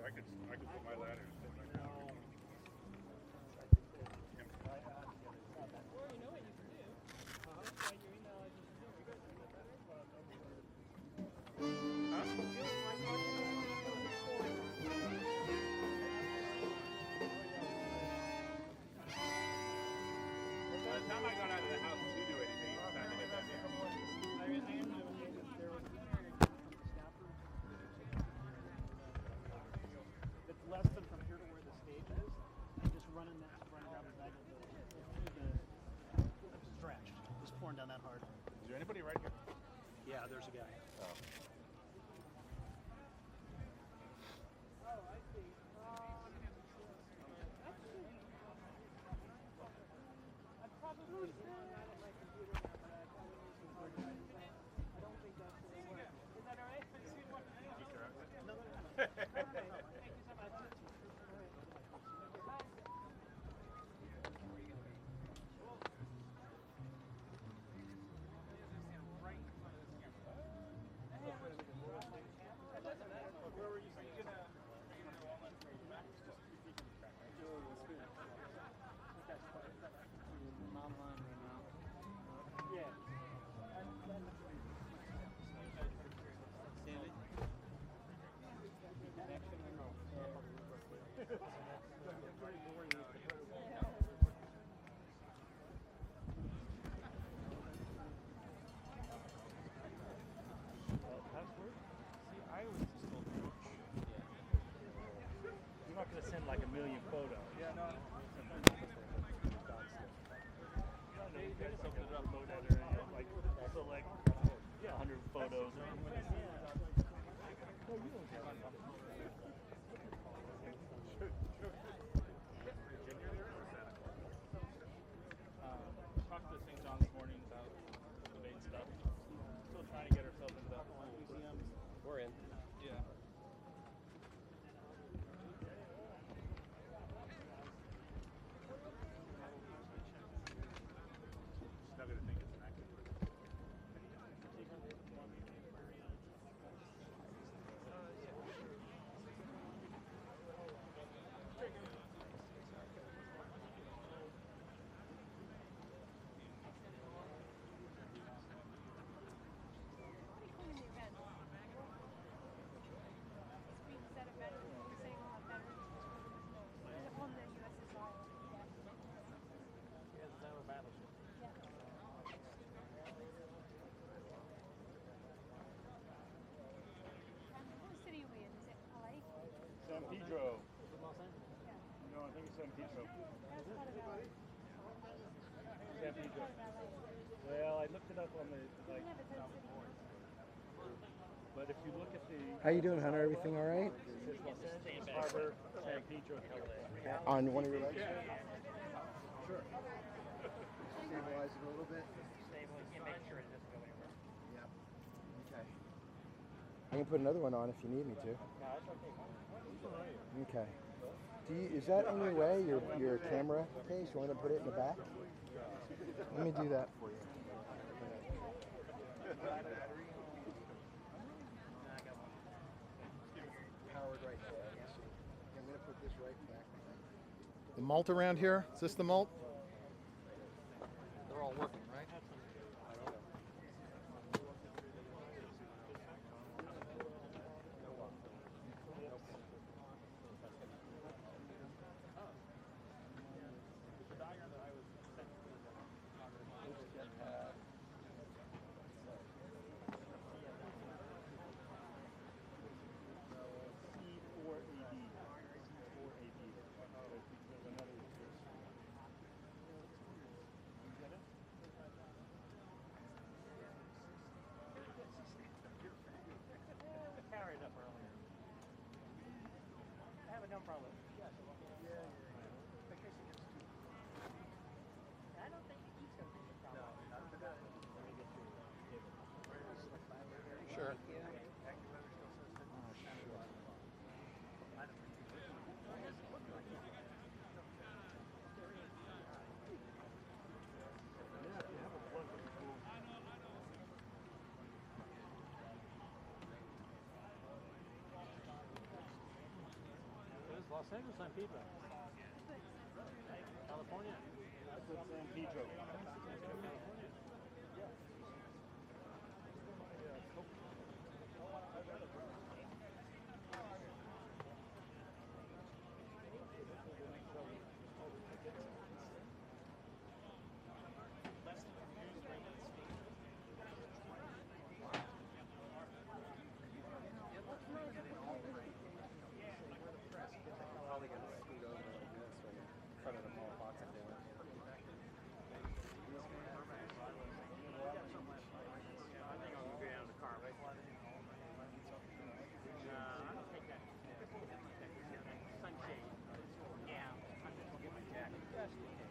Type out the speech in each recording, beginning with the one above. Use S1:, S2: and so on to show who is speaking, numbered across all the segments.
S1: I could put my ladder. By the time I got out of the house to do anything, it was time to get back in.
S2: It's less than from here to where the stage is, and just running that front down the back of the stretch, just pouring down that hard.
S1: Is there anybody right here?
S2: Yeah, there's a guy.
S1: Oh.
S2: You're not going to send like a million photos.
S1: Yeah, no.
S2: They just opened it up, load editor, and like select 100 photos.
S1: Talked to St. John this morning about the main stuff. Still trying to get ourselves into that museum.
S3: We're in.
S1: Yeah. She's not going to think it's an active.
S2: Battleship.
S4: What city are we in? Is it LA?
S1: San Pedro.
S2: Los Angeles.
S1: No, I think it's San Pedro.
S4: That's part of LA.
S2: San Pedro. Well, I looked it up on the like.
S4: Never said city.
S2: But if you look at the
S5: How you doing, Hunter? Everything all right?
S2: Los Angeles Harbor, San Pedro, California.
S5: On one of your legs?
S2: Sure.
S5: Stabilize it a little bit.
S2: Make sure it doesn't go anywhere.
S5: Yep. Okay. I can put another one on if you need me to.
S2: No, that's okay.
S5: Okay. Is that in your way, your camera case? You want to put it in the back? Let me do that for you. Powered right there. I'm going to put this right back. The malt around here? Is this the malt?
S3: They're all working, right?
S2: Carried up earlier. I have no problem. I don't think he's going to be a problem.
S3: Sure.
S2: Los Angeles, San Pedro. California. That's what San Pedro.
S3: Probably gonna scoot over like this right in front of the mailbox if they want.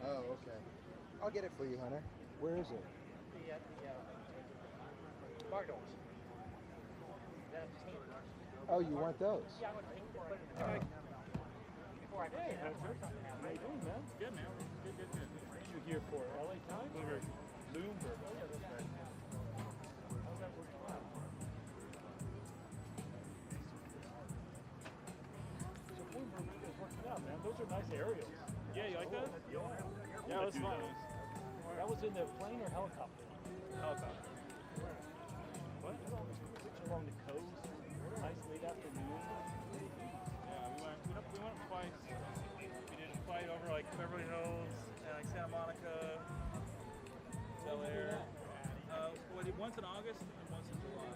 S5: Oh, okay. I'll get it for you, Hunter. Where is it?
S2: Bar doors.
S5: Oh, you want those?
S2: Yeah, I would pay for it. Before I pay. How you doing, man? Good, man. Good. You here for LA Times? Bloomberg. Bloomberg. Oh, yeah, that's right. How's that working out? So Bloomberg is working out, man. Those are nice aerials.
S1: Yeah, you like that?
S2: Yeah, that's fun. That was in the plane or helicopter?
S1: Helicopter.
S2: What? Along the coast. Nice late afternoon.
S1: Yeah, we went twice. We did a flight over like Beverly Hills and like Santa Monica, Bel Air. We did once in August and once in July.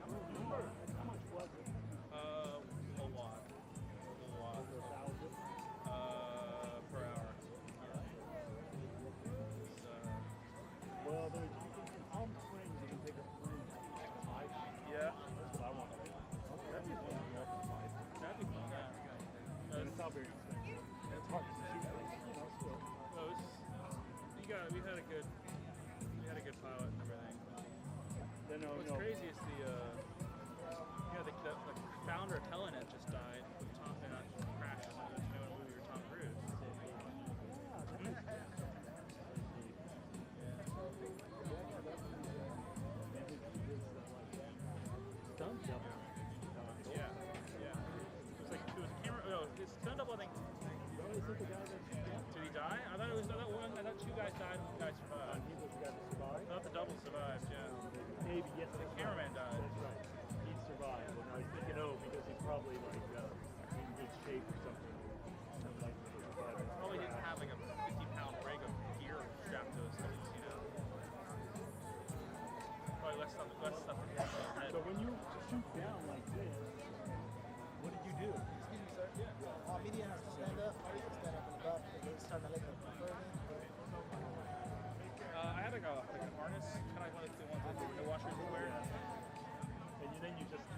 S2: How much was it?
S1: A lot. Per hour.
S2: Well, there's in Palm Springs, you can take a plane.
S1: Yeah.
S2: That's what I want to do. That'd be fun.
S1: That'd be fun. Yeah.
S2: And it's not very expensive. And it's hard to shoot, but still.
S1: Well, we had a good pilot and everything. What's crazy is the founder of Telenet just died. Crashed in the movie with Tom Cruise.
S2: Stunt double.
S1: Yeah. It was a camera. No, his stunt double, I think. Did he die? I thought two guys died and one guy survived.
S2: He was the guy that survived?
S1: I thought the double survived, yeah.
S2: Maybe, yes.
S1: The cameraman died.
S2: That's right. He survived. And I was thinking, because he's probably like in good shape or something.
S1: Probably didn't have like a 50-pound rig of gear strapped to his hips, Probably less stuff than
S2: So when you shoot down like this, what did you do?
S6: Excuse me, sir. Yeah. Media has to stand up. Or you can stand up in the back. It's starting to look like a further.
S1: I had like a harness, kind of like the ones that the washers would wear.
S2: And then you just...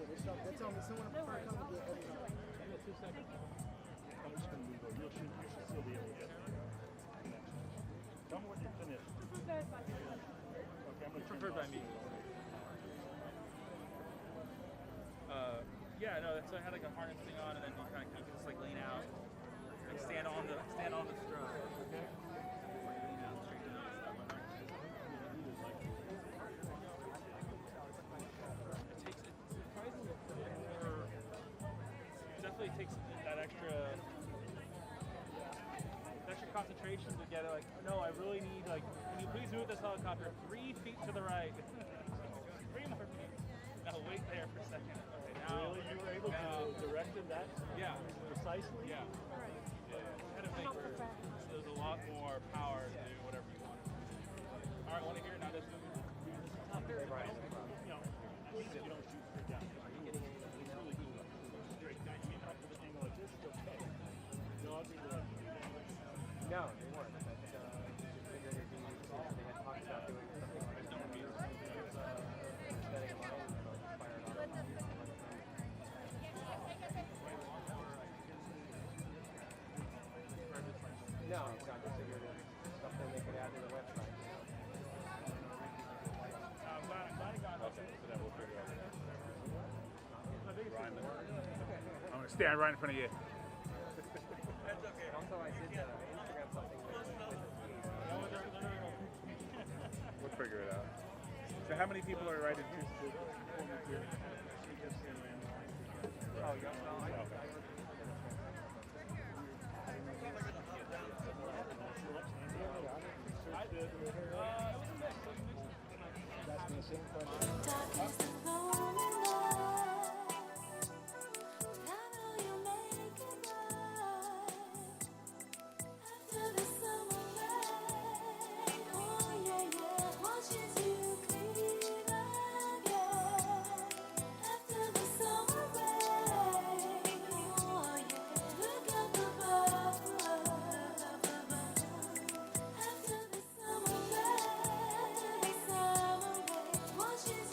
S6: They saw me someone prefer come to get everything.
S2: 2 seconds. I'm just going to move over. You should still be able to get there. Tell me what you finished.
S4: Preferred by me.
S2: Okay, I'm going to
S1: Preferred by me. Yeah, no, so I had like a harness thing on, and then you can just like lean out, like stand on the strap.
S2: Okay.
S1: It's surprisingly more really takes that extra concentration to get it. Like, no, I really need, like, can you please move this helicopter 3 feet to the right? 3 more feet. Now wait there for a second. Okay, now.
S2: Really, you were able to direct it that precisely?
S1: Yeah. Kind of make so there's a lot more power to do whatever you want. All right, want to hear it now? This movie.
S2: You know, at least you don't shoot straight down. It's really cool. Straight down. You mean like with an angle like this? Okay. Dogs are the...
S3: No, they weren't. I think figured it'd be, they had talked about doing something like setting a line and fire it off. No, I just figured it's something they could add to the website.
S1: I'm glad it got okay, so that we'll figure out.
S2: I'm going to stand right in front of you.
S3: Also, I did Instagram something with
S2: We'll figure it out. So how many people are right interested?
S3: oh, you don't know?
S5: That's the same question.
S7: Dark is the lonely night. I know you make it right. After the summer rain, oh yeah, watching you clean again. After the summer rain, oh yeah, look at the birds. After the summer rain, watching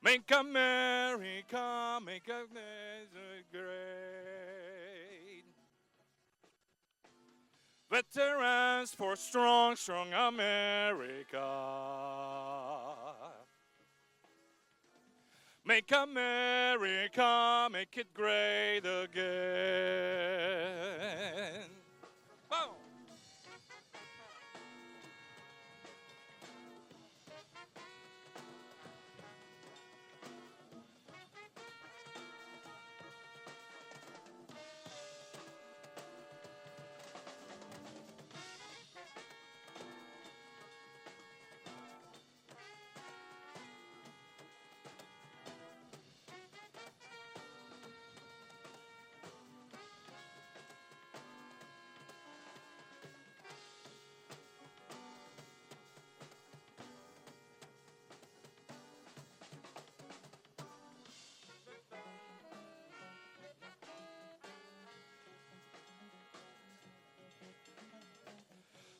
S1: Make America great. Veterans for strong, strong America. Make America, make it great again. Boom.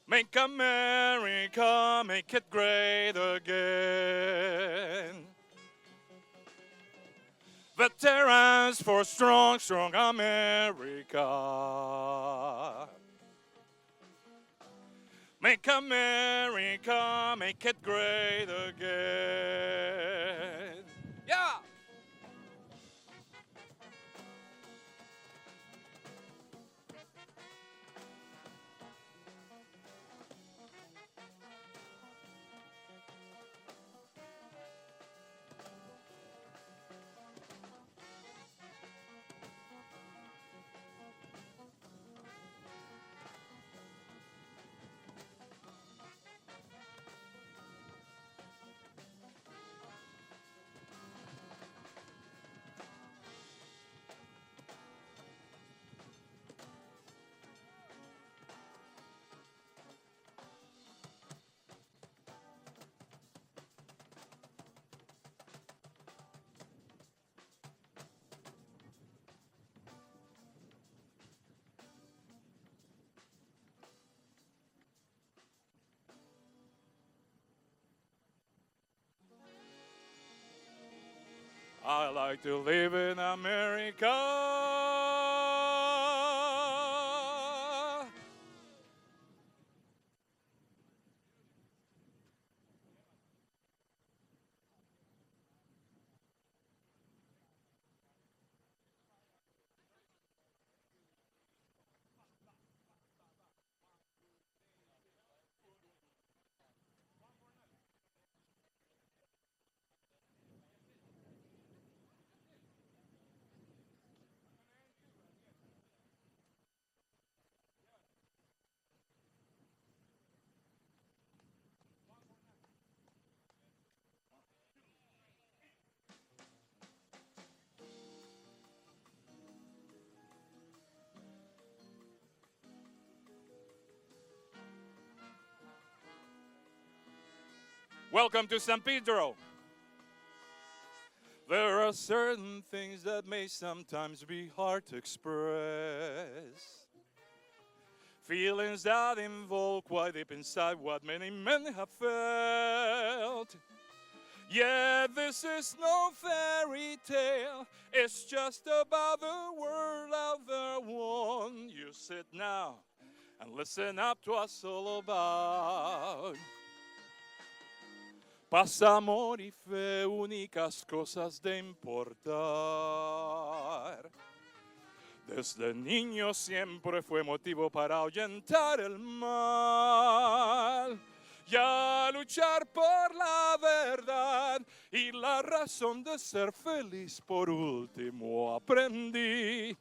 S1: Make America, make it great again. Veterans for strong, strong America. Make America, make it great again. Yeah! I like to live in America. Welcome to San Pedro. There are certain things that may sometimes be hard to express. Feelings that involve quite deep inside what many men have felt. Yeah, this is no fairy tale. It's just about the world out there. One, you sit now and listen up to us all about. Paz, amor y fe, únicas cosas de importar. Desde niño siempre fue motivo para ahuyentar el mal. Y a luchar por la verdad y la razón de ser feliz por último aprendí.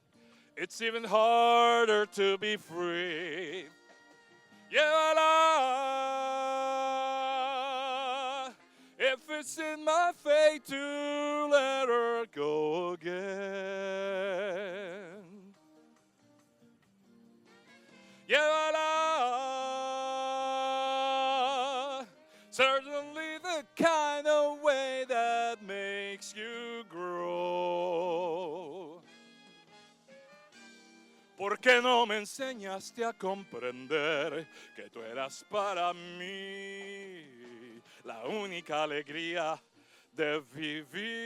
S1: It's even harder to be free. Llévala. If it's in my fate to let her go again. Llévala. Certainly the kind of way that makes you grow. ¿Por qué no me enseñaste a comprender que tú eras para mí la única alegría
S8: de vivir.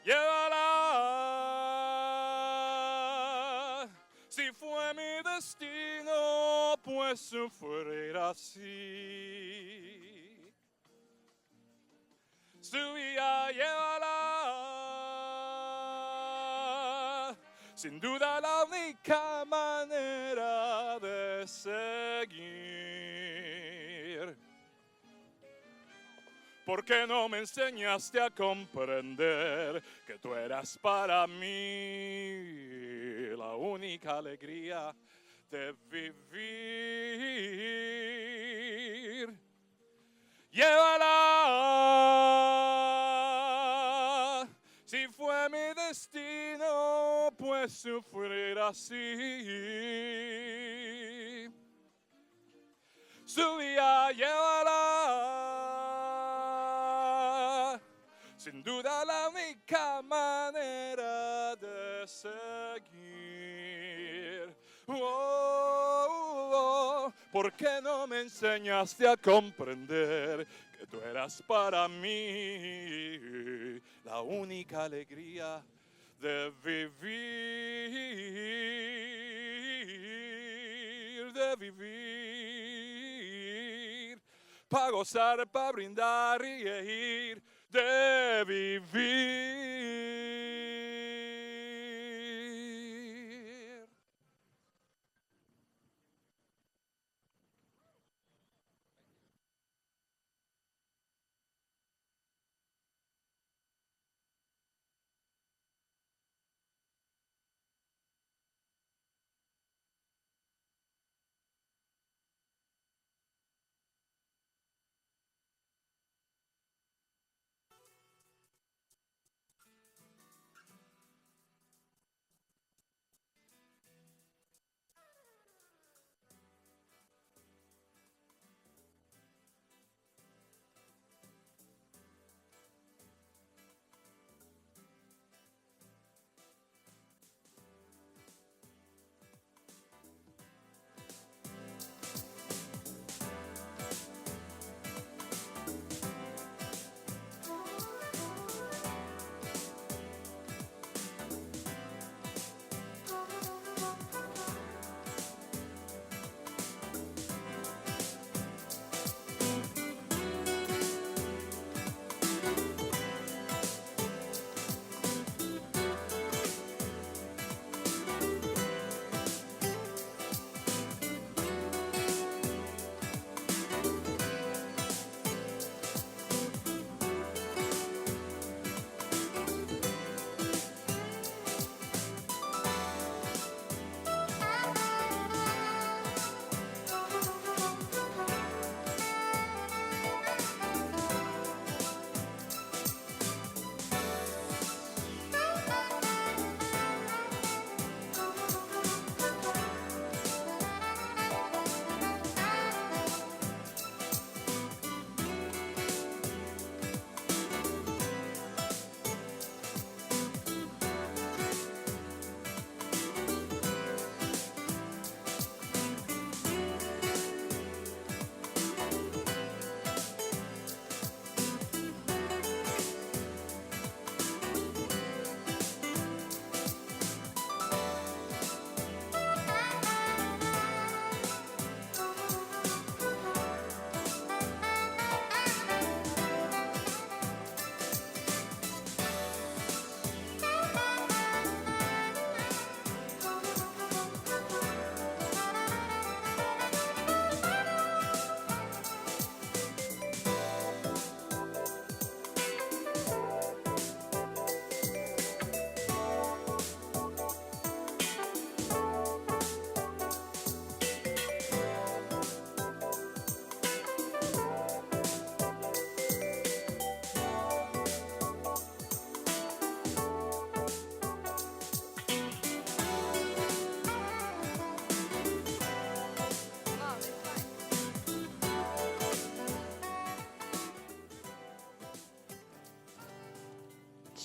S8: Llévala, si fue mi destino, pues sufrir así. Su vida, llévala, sin duda la única manera de seguir. ¿Por qué no me enseñaste a comprender que tú eras para mí la única alegría de vivir? Llévala, si fue mi destino, pues sufrir así. Su día, llévala, sin duda la única manera de seguir. ¿Por qué no me enseñaste a comprender que tú eras para mí la única alegría de vivir, de vivir, para gozar, para brindar y reír, de vivir?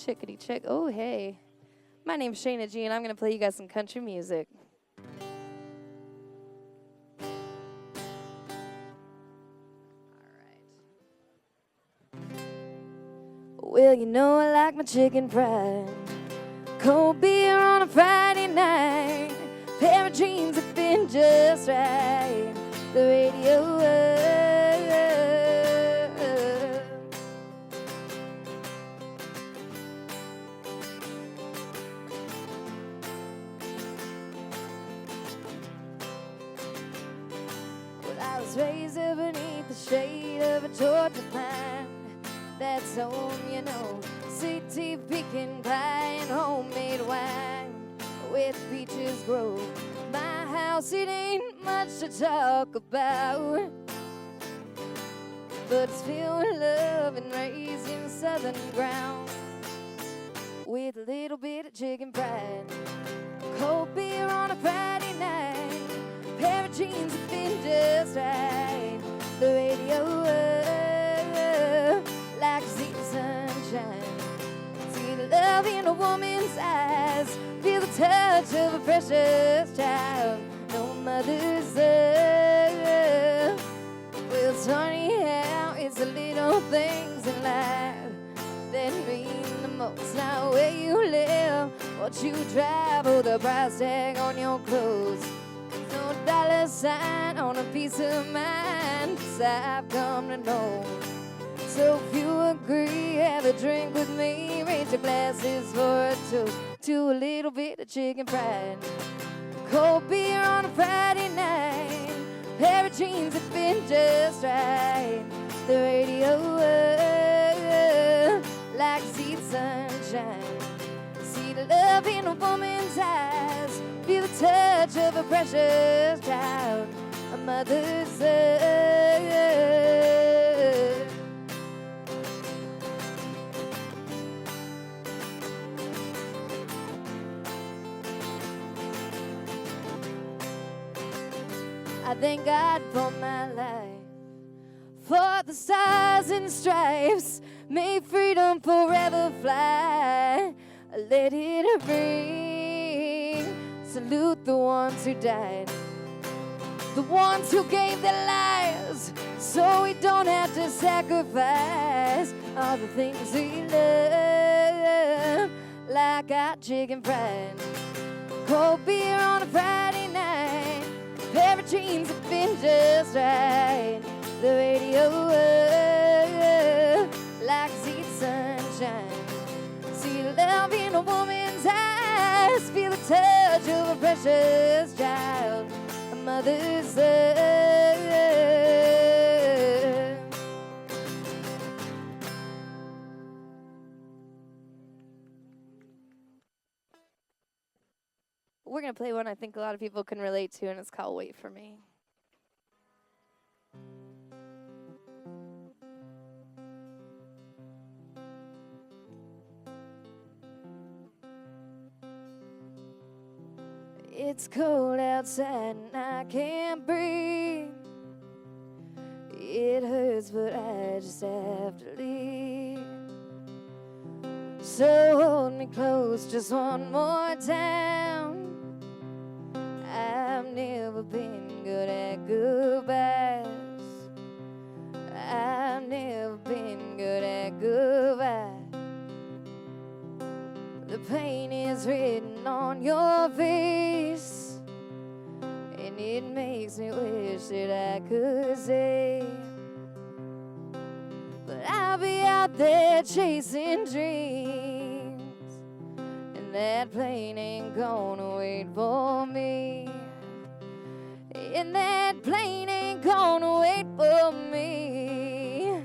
S9: Chickadee chick. Oh, hey. My name's Shayna G, and I'm going to play you guys some country music. Well, you know I like my chicken fried. Cold beer on a Friday night. Pair of jeans that fit just right. The radio Well, I was raised up beneath the shade of a Georgia pine. That's home, you know. City pecan pie and homemade wine where the peaches grow. My house, it ain't much to talk about, but it's filled with love and raised in southern ground with a little bit of chicken fried. Cold beer on a Friday night. Pair of jeans that fit just right. The radio like to see the sunshine. See the love in a woman's eyes. Feel the touch of a precious child. No mother's love. Well, it's funny how it's the little things in life that mean the most. Not where you live, what you drive, or the price tag on your clothes. No dollar sign on a piece of mind, 'cause I've come to know. So if you agree, have a drink with me. Raise your glasses for a toast to a little bit of chicken fried. Cold beer on a Friday night. Pair of jeans that fit just right. The radio like to see the sunshine. See the love in a woman's eyes. Feel the touch of a precious child. A mother's love. I thank God for my life, for the stars and stripes. May freedom forever fly. Let it ring. Salute the ones who died, the ones who gave their lives, so we don't have to sacrifice all the things we love, like our chicken fried. Cold beer on a Friday night. Pair of jeans that fit just right. The radio like to see the sunshine. See the love in a woman's eyes. Feel the touch of a precious child. A mother's love. We're going to play one I think a lot of people can relate to, and it's called Wait For Me. It's cold outside and I can't breathe. It hurts, but I just have to leave. So hold me close just one more time. I've never been good at goodbyes. I've never been good at goodbyes. The pain is written on your face, and it makes me wish that I could say, but I'll be out there chasing dreams, and that plane ain't gonna wait for me. And that plane ain't gonna wait for me.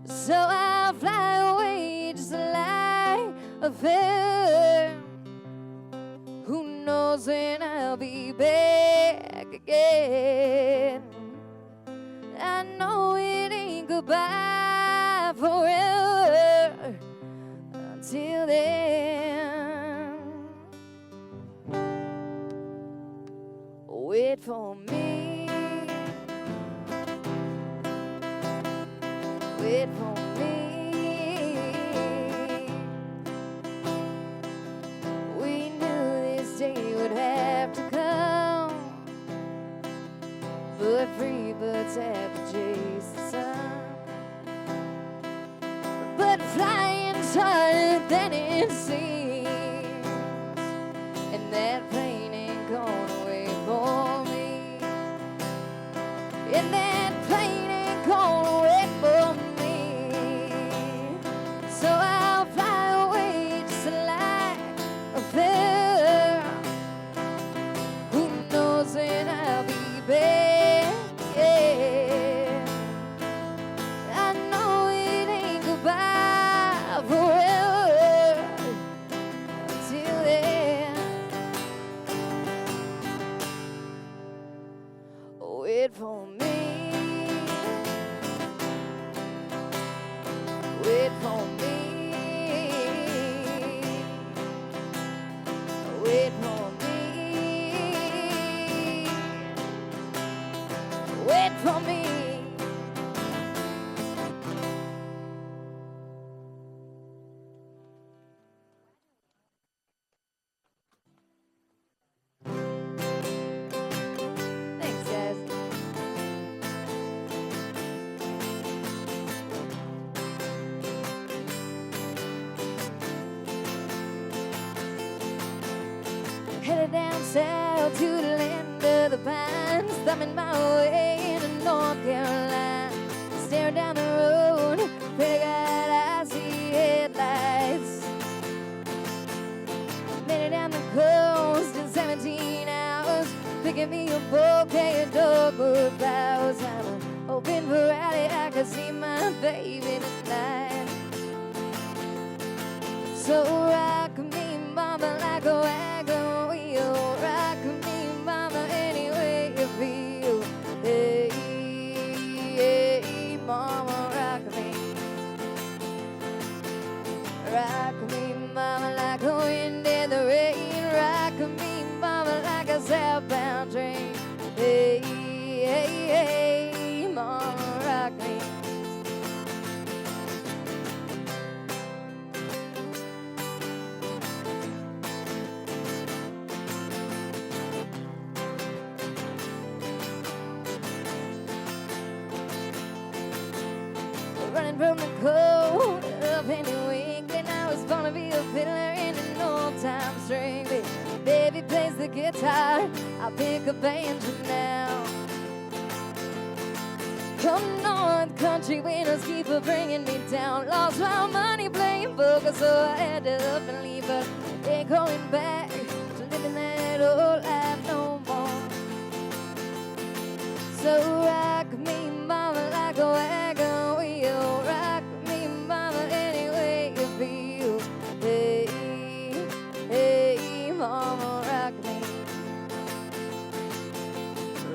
S9: So I'll fly away just like a feather. Who knows when I'll be back again. I know it ain't goodbye forever. Until then, wait for me. Wait for me. but free birds have to chase the sun. But flying's harder than it seems, and that plane ain't gonna wait for me. And that plane ain't gonna wait for me. So I'll fly away just like a feather. Who knows when I'll be back? Yeah. I know it ain't goodbye forever. Until then, wait for me. Wait for me. Wait for me. Wait for me. Thanks, guys. Headed down south to the land of the pines, thumbing my way into North Carolina. Staring down the road, pray to God I see headlights. Made it down the coast in 17 hours, picking me a bouquet of dogwood flowers. I'm hoping for Raleigh I could see my baby tonight. So rock me, mama, like a wagon wheel. Rock me, mama, any way you feel. Hey, hey, mama, rock me. Rock me, mama, like a wind in the rain. Rock me, mama, like a southbound train. Hey, hey, hey, mama, rock me. Running from the cold of any England, I was gonna be a fiddler in an old-time string. Baby plays the guitar, I'll pick a banjo now. Come North Country winners keep a bringing me down. Lost my money playing poker, so I had to up and leave. But ain't going back to living that old life no more. So rock me, mama, like a wagon wheel. Rock me, mama, any way you feel. Hey, hey, mama, rock me.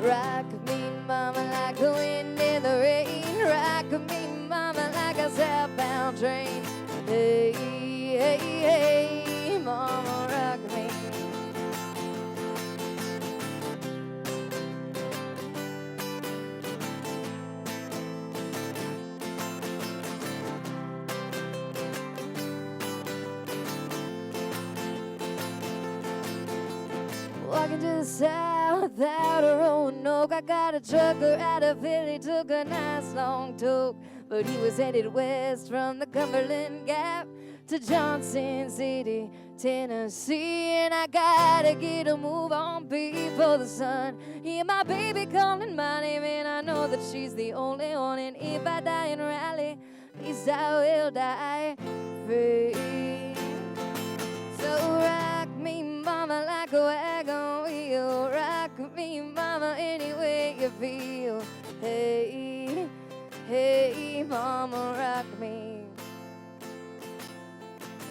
S9: Rock me, mama, like a wind in the rain. Rock me, mama, like a southbound train. Hey, hey, hey, mama, rock me. Walking to the south out of Roanoke, I got a trucker out of Philly, took a nice long toke. But he was headed west from the Cumberland Gap to Johnson City, Tennessee. And I gotta get a move on before the sun. Hear my baby calling my name, and I know that she's the only one. And if I die in Raleigh, at least I will die free. So rock me, mama, like a wagon wheel. Rock me, mama, any way you feel. Hey, hey, mama, rock me.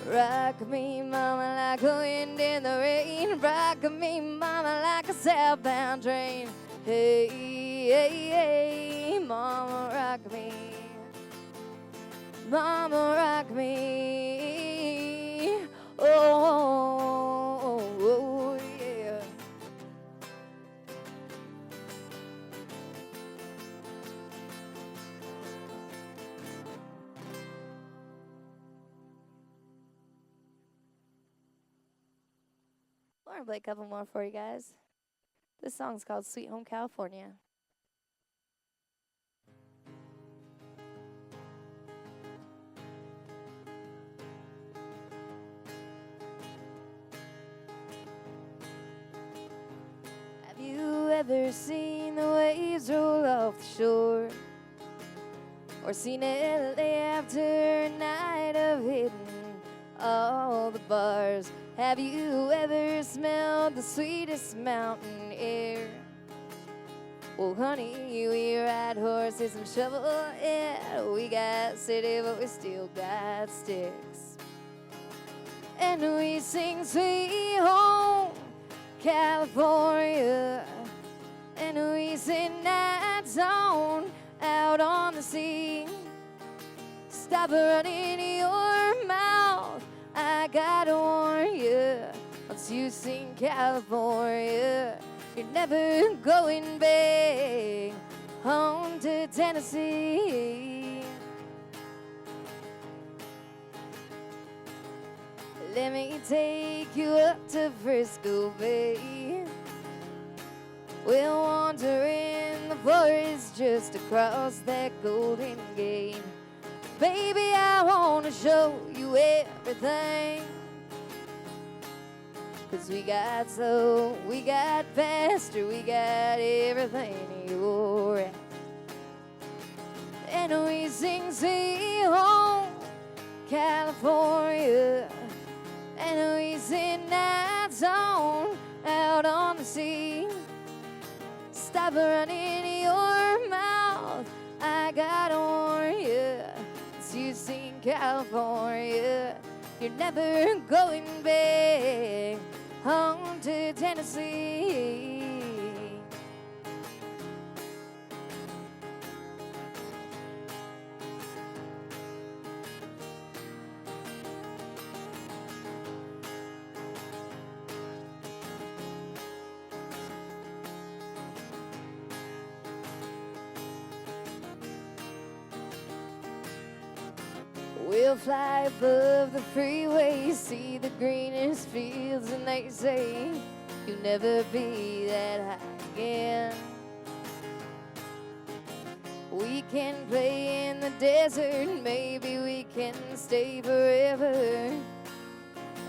S9: Rock me, mama, like a wind in the rain. Rock me, mama, like a southbound train. Hey, hey, hey, mama, rock me. Mama, rock me. Oh, yeah. I want to play a couple more for you guys. This song's called Sweet Home California. ever seen the waves roll off the shore? Or seen it after a night of hitting all the bars? Have you ever smelled the sweetest mountain air? Well, honey, we ride horses and shovel, yeah. We got city, but we still got sticks. And we sing sweet home California, and we sing night zone out on the sea. Stop running your mouth, I gotta warn you. Once you sing California, you're never going back home to Tennessee. Let me take you up to Frisco Bay. We'll wander in the forest just across that Golden Gate. Baby, I wanna show you everything. 'Cause we got slow, we got faster, we got everything you're at. And we sing sweet home California, and we sing night zone out on the sea. Stop running your mouth, I gotta warn you. As you sing California, you're never going back home to Tennessee. We'll fly above the freeway, see the greenest fields, and they say you'll never be that high again. We can play in the desert, maybe we can stay forever.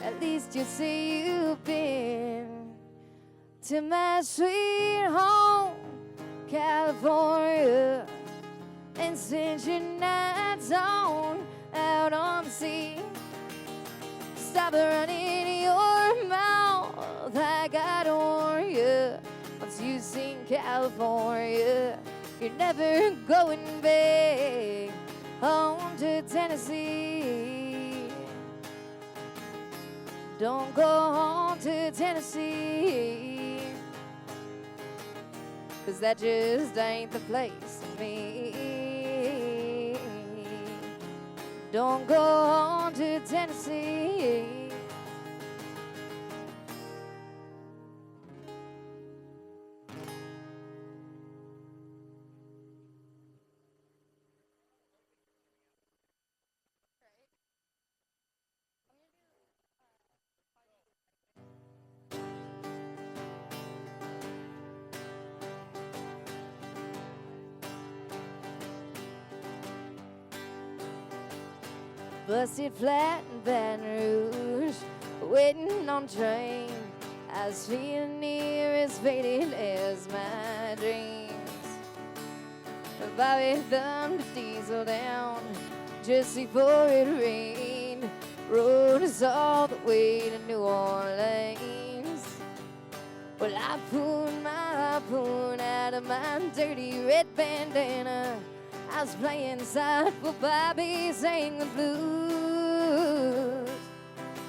S9: At least you'll say you've been to my sweet home, California. And since your night's on out on the sea, stop running your mouth, I gotta warn you. Once you sing California, you're never going back home to Tennessee. Don't go home to Tennessee, 'cause that just ain't the place for me. Don't go home to Tennessee. Busted flat in Baton Rouge, waiting on train. I was feeling near as faded as my dreams. Bobby thumbed the diesel down just before it rained. Rode us all the way to New Orleans. Well, I pulled my harpoon out of my dirty red bandana. I was playing side for Bobby sang the blues.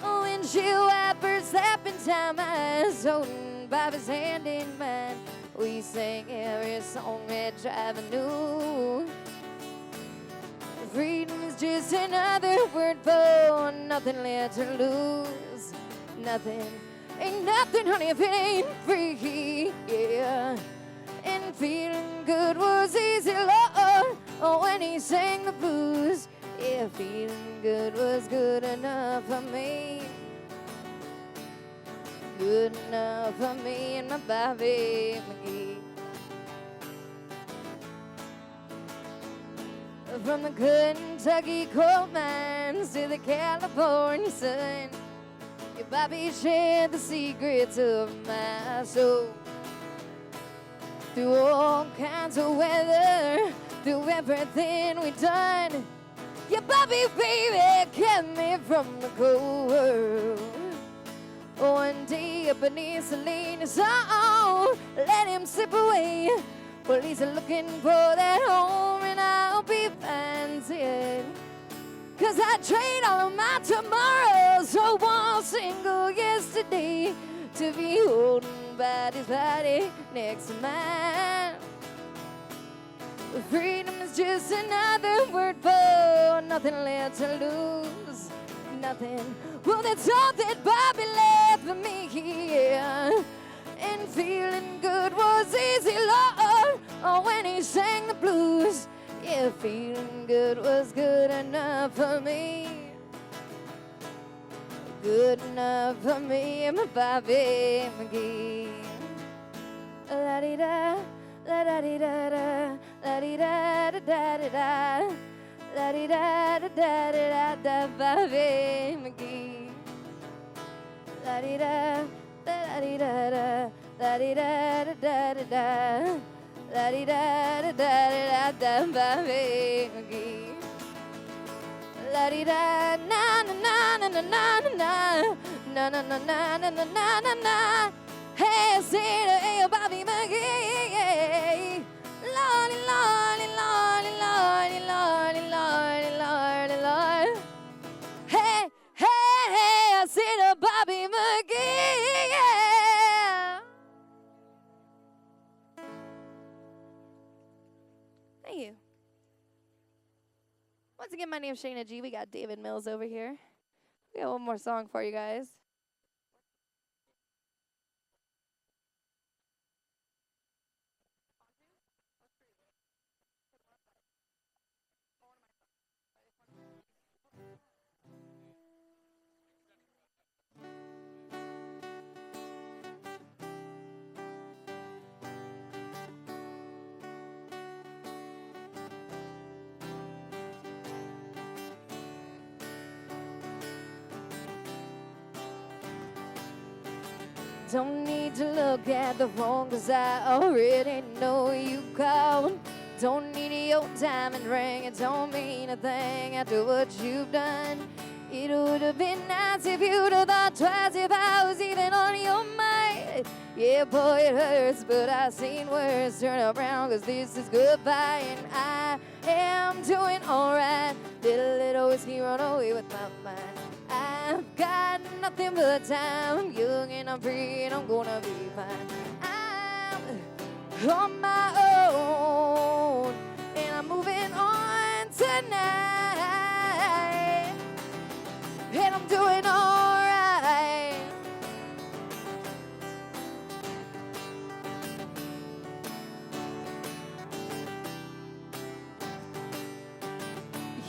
S9: Windshield wipers slapping time, I was holding Bobby's hand in mine. We sang every song that driver knew. Freedom is just another word for nothing left to lose. Nothing, ain't nothing, honey, if it ain't free, yeah. And feeling good was easy, Lord, oh, when he sang the blues. Yeah, feeling good was good enough for me. Good enough for me and my Bobby McGee. From the Kentucky coal mines to the California sun, your Bobby shared the secrets of my soul. through all kinds of weather, through everything we've done. Yeah, Bobby, baby, kept me from the cold world. One day up beneath Selena's song, let him slip away. Well, he's looking for that home, and I'll be fine, yeah. 'Cause I trade all of my tomorrows for one single yesterday to be holding by his body next to mine. Freedom is just another word for nothing left to lose. Nothing. Well, that's all that Bobby left for me here. And feeling good was easy, Lord, oh, when he sang the blues. Yeah, feeling good was good enough for me. Good enough for me, my Bobby McGee. La-di-da, la-da-di-da-da, la-di-da-da-da-da-da, la-di-da-da-da-da-da, Bobby McGee. La-di-da, la-di-da-da, la-di-da-da-da-da-da, la-di-da-da-da-da-da, Bobby McGee. La-di-da, na-na-na-na-na-na-na, na-na-na-na-na-na-na-na. Hey, say to hey, Bobby McGee. Lordy, Lordy, Lordy, Lordy, Lordy, Lordy, Lordy, Lord. Hey, hey, hey, I say to Bobby McGee. Thank you. Once again, my name is Shayna G. We got David Mills over here. We got one more song for you guys. Don't need to look at the phone 'cause I already know you called. Don't need your diamond ring, it don't mean a thing after what you've done. It would have been nice if you'd have thought twice if I was even on your mind. Yeah, boy, it hurts, but I've seen worse. Turn around 'cause this is goodbye, and I am doing alright. Little whiskey run away with my mind. I've got nothing but time. I'm young and I'm free and I'm gonna be fine. I'm on my own and I'm moving on tonight. And I'm doing alright.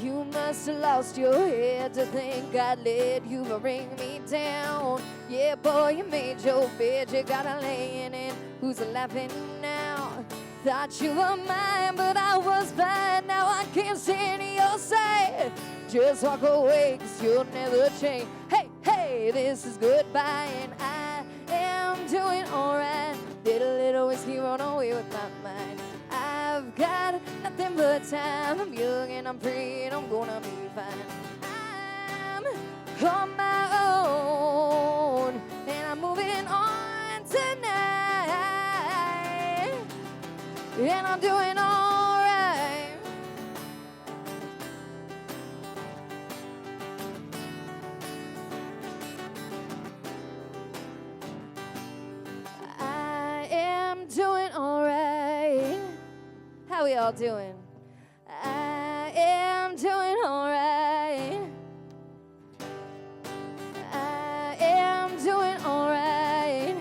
S9: You must have lost your head to think I'd let you bring me down. Yeah, boy, you made your bed, you gotta lay in it. Who's laughing now? Thought you were mine, but I was fine. Now I can't stand your side. Just walk away, 'cause you'll never change. Hey, hey, this is goodbye, and I am doing alright. Did a little whiskey run away with my mind. I've got nothing but time. I'm young and I'm free and I'm gonna be fine. I'm on my own and I'm moving on tonight. And I'm doing alright. I am doing alright. How we all doing? I am doing alright. I am doing alright.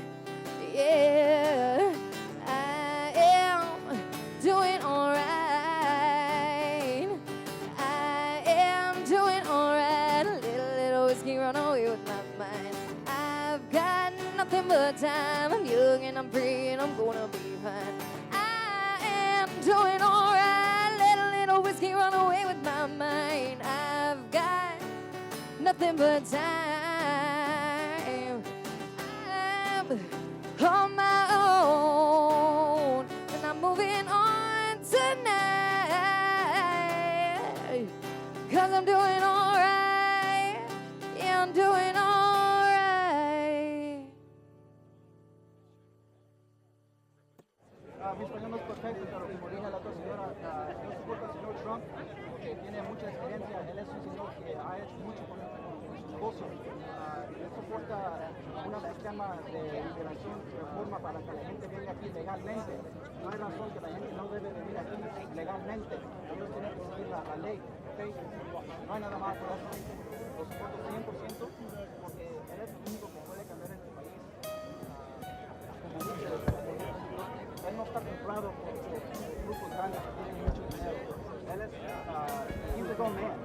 S9: Yeah. I am doing alright. I am doing alright. A little whiskey run away with my mind. I've got nothing but time. I'm young and I'm free and I'm gonna be fine. Doing alright, let a little whiskey run away with my mind. I've got nothing but time. I'm on my own and 'cause I'm doing alright. Yeah, I'm doing alright.
S6: Mi español no es perfecto, pero como dije a la otra señora, yo soporto al señor Trump porque tiene mucha experiencia. Él es un señor que ha hecho mucho con su esposo. Él soporta un sistema de liberación, reforma para que la gente venga aquí legalmente. No hay razón que la gente no debe venir aquí legalmente. Ellos tienen que seguir la ley, ¿ok? No hay nada más que eso. Lo soporto 100% porque él es el único que puede cambiar este país. Él no está comprado por grupos grandes que tienen mucho dinero. Él es, he's a grown man.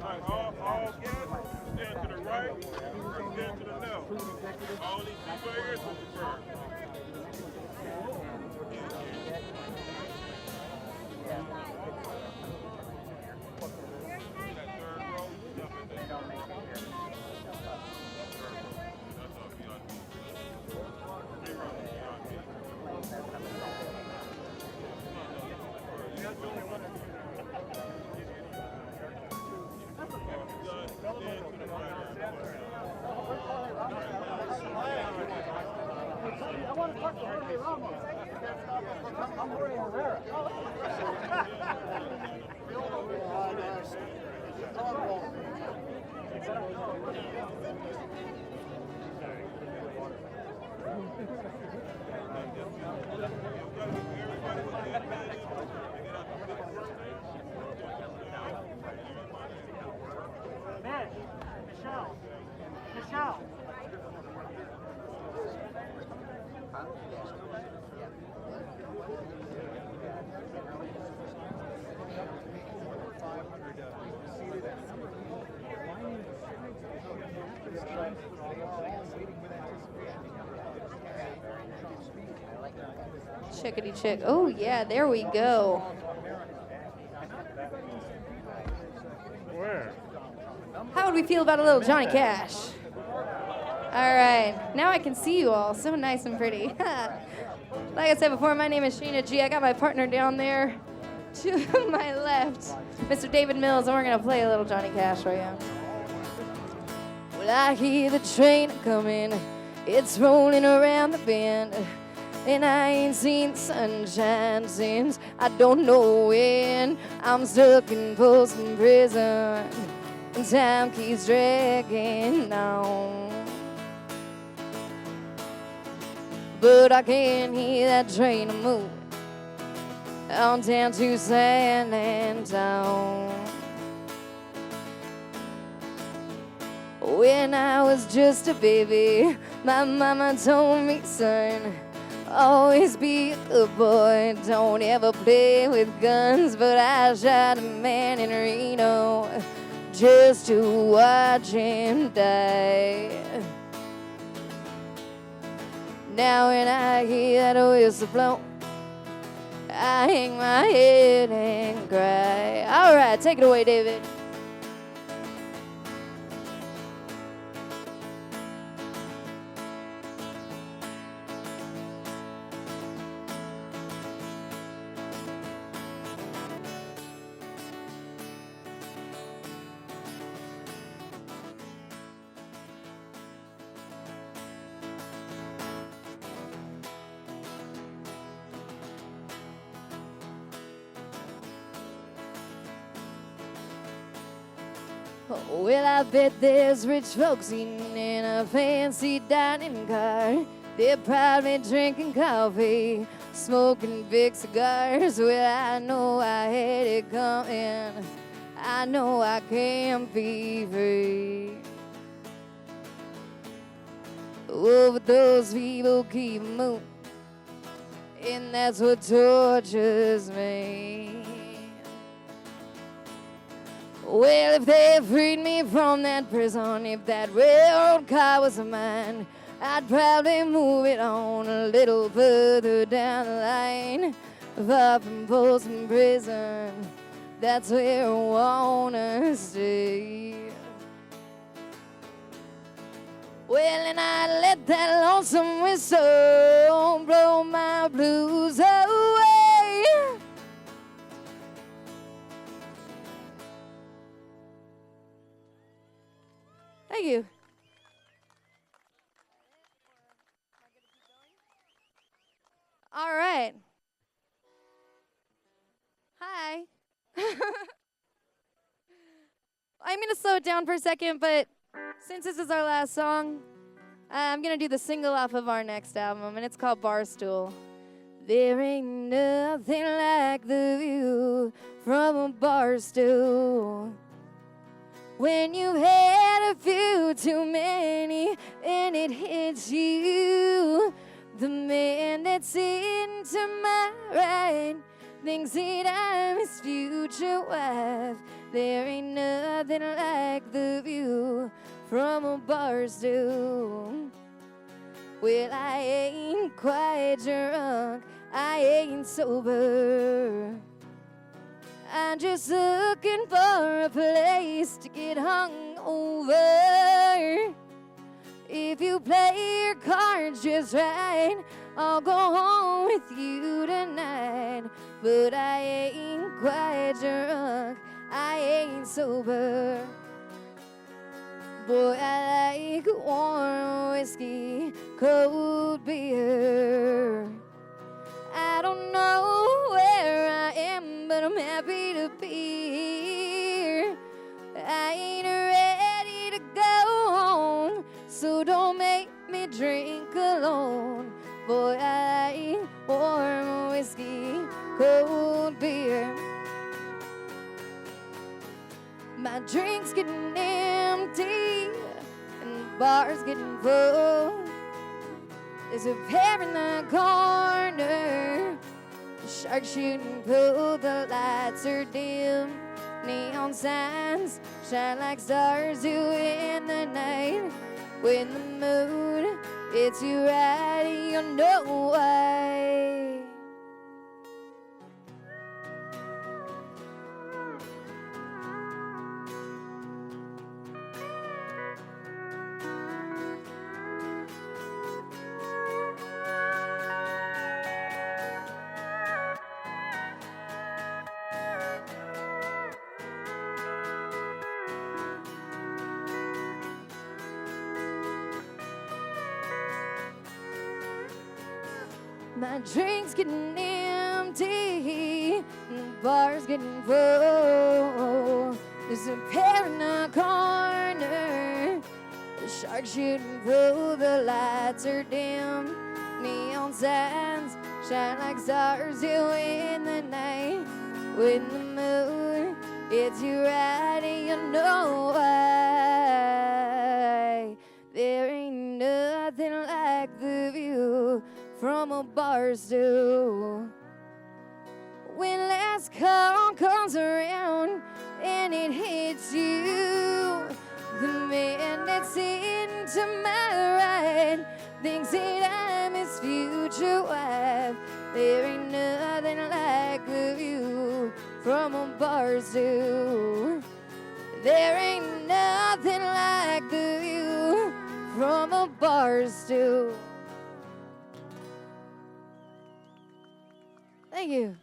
S8: All right, all guests, stand to the right, stand to the left. All these people here to the front.
S6: I want to talk to Jorge Ramos. I'm Jorge Herrera. Michelle.
S9: Chickadee chick. Oh, yeah, there we go.
S2: Where?
S9: How would we feel about a little Johnny Cash? All right, now I can see you all. So nice and pretty. Like I said before, my name is Sheena G. I got my partner down there to my left, Mr. David Mills, and we're going to play a little Johnny Cash for you. Well, I hear the train coming. It's rolling around the bend. And I ain't seen the sunshine since I don't know when. I'm stuck in Folsom Prison, and time keeps dragging on. But I can hear that train move on down to San Antone. When I was just a baby, my mama told me, son, always be a good boy, don't ever play with guns. But I shot a man in Reno just to watch him die. Now when I hear that whistle blow, I hang my head and cry. All right, take it away, David. Well, I bet there's rich folks eating in a fancy dining car. They're probably drinking coffee, smoking big cigars. Well, I know I had it coming. I know I can't be free. Oh, but those people keep moving, and that's what tortures me. Well, if they freed me from that prison, if that railroad car was mine, I'd probably move it on a little further down the line. Far from Folsom Prison, that's where I wanna stay. Well, and I let that lonesome whistle blow my blues away. Thank you. All right. Hi. I'm going to slow it down for a second, but since this is our last song, I'm going to do the single off of our next album, and it's called Barstool. There ain't nothing like the view from a bar stool. When you've had a few too many and it hits you, the man that's sitting to my right thinks that I'm his future wife. There ain't nothing like the view from a bar stool. Well, I ain't quite drunk, I ain't sober. I'm just looking for a place to get hung over. If you play your cards just right, I'll go home with you tonight. But I ain't quite drunk, I ain't sober. Boy, I like warm whiskey, cold beer. I don't know where I am, but I'm happy to be here. I ain't ready to go home, so don't make me drink alone. Boy, I like warm whiskey, cold beer. My drink's getting empty and the bar's getting full. There's a pair in the corner, the shark shooting pool. The lights are dim, neon signs shine like stars do in the night. When the mood hits you right, you know why. My drink's getting empty and the bar's getting full. There's a pair in the corner, the shark shooting through. The lights are dim, neon signs shine like stars do in the night. When the moon hits you right, you know why. There ain't nothing like the view from a bar stool. When last call comes around and it hits you, the man that's sitting to my right thinks that I'm his future wife. There ain't nothing like the view from a bar stool. There ain't nothing like the view from a bar stool. Thank you.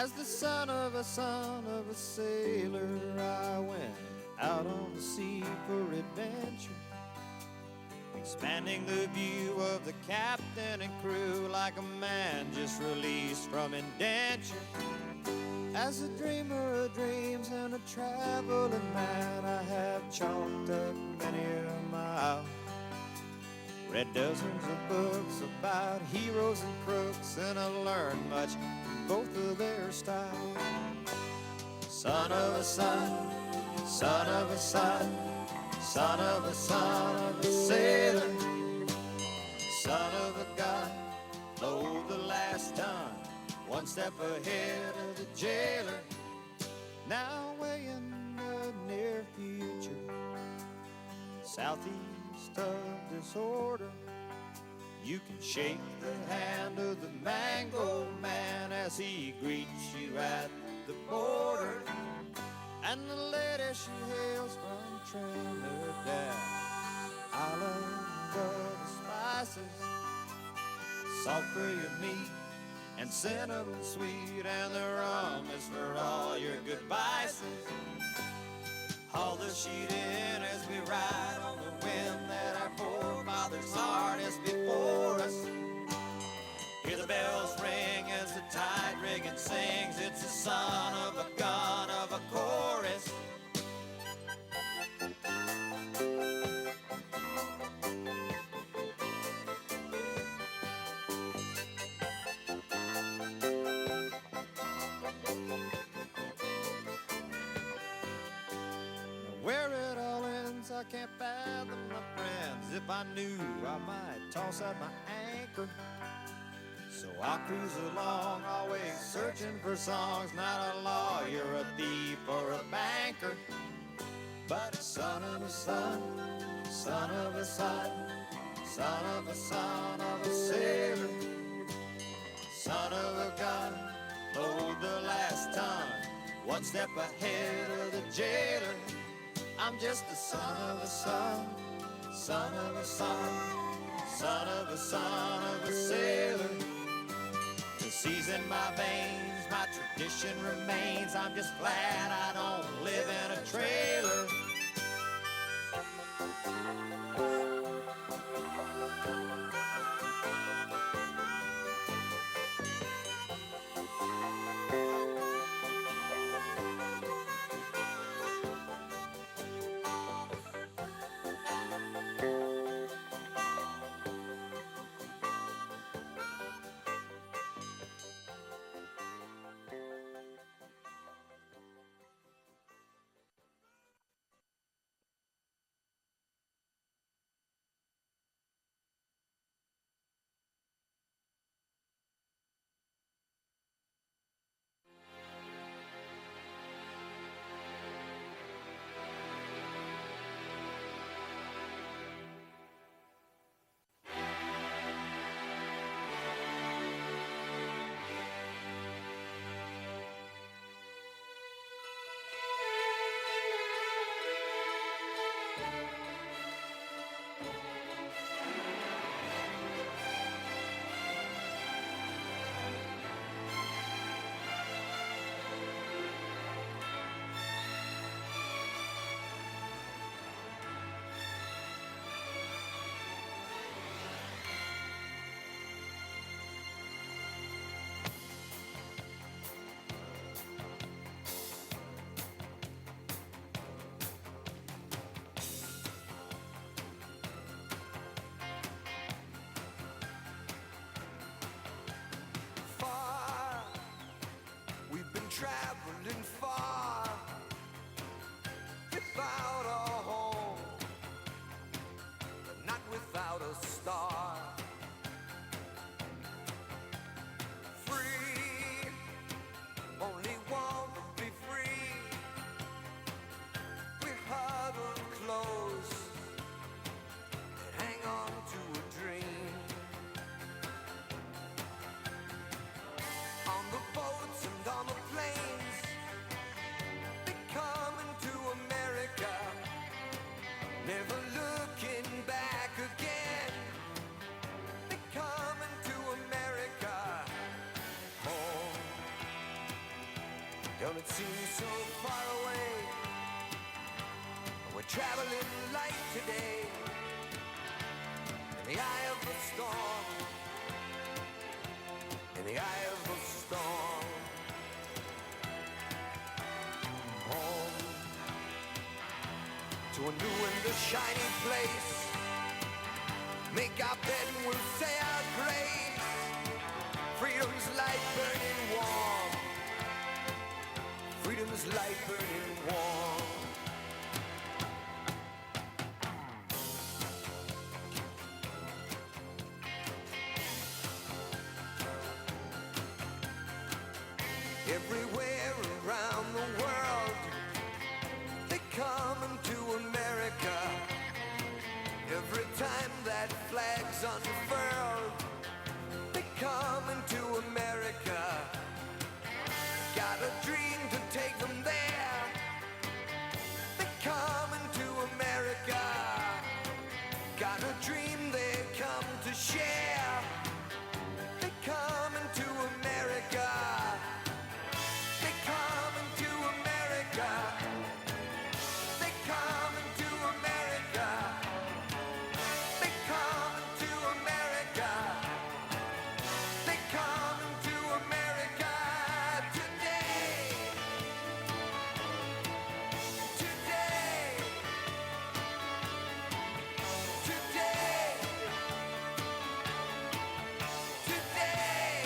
S10: As the son of a sailor, I went out on the sea for adventure, expanding the view of the captain and crew like a man just released from indenture. As a dreamer of dreams and a traveling man, I have chalked up many a mile, read dozens of books about heroes and crooks, and I learned much from both of their styles. Son of a son, son of a son, son of a sailor, son of a gun, load the last ton, one step ahead of the jailer. Now way in the near future, southeast of disorder, you can shake the hand of the mango man as he greets you at the border. And the lady she hails from Trinidad, island of the spices, salt for your meat and cinnamon sweet, and the rum is for all your good vices. Haul the sheet in as we ride on the wind that our forefathers harnessed before us. Hear the bells ring as the tide rigging sings. It's the son of a gun of a chorus. Where it all ends, I can't fathom, my friends. If I knew, I might toss out my anchor. So I cruise along, always searching for songs. Not a lawyer, a thief, or a banker, but a son of a son, son of a son, son of a son of a sailor, son of a gun, load the last ton, one step ahead of the jailer. I'm just the son of a son, son of a son, son of a son of a sailor. The sea's in my veins, my tradition remains. I'm just glad I don't live in a trailer.
S11: Traveling far without a home, but not without a star. Free, only want to be free. We huddle close and hang on to a dream. On the boats and on the planes, they coming to America, never looking back again. They coming to America, Don't it seem so far away? We're traveling light today in the eye of the storm, in the eye of the storm. Home to a new and a shiny place. Make our bed and we'll say our grace. Freedom's light burning warm. Freedom's light burning warm. Everywhere around the world, they come into America. Every time that flag's unfurled, they come into America. Got a dream to take them there. They come into America. Got a dream they come to share. They come into America. They come into America. They come into America. They come into America. They come into America today. Today. Today. Today.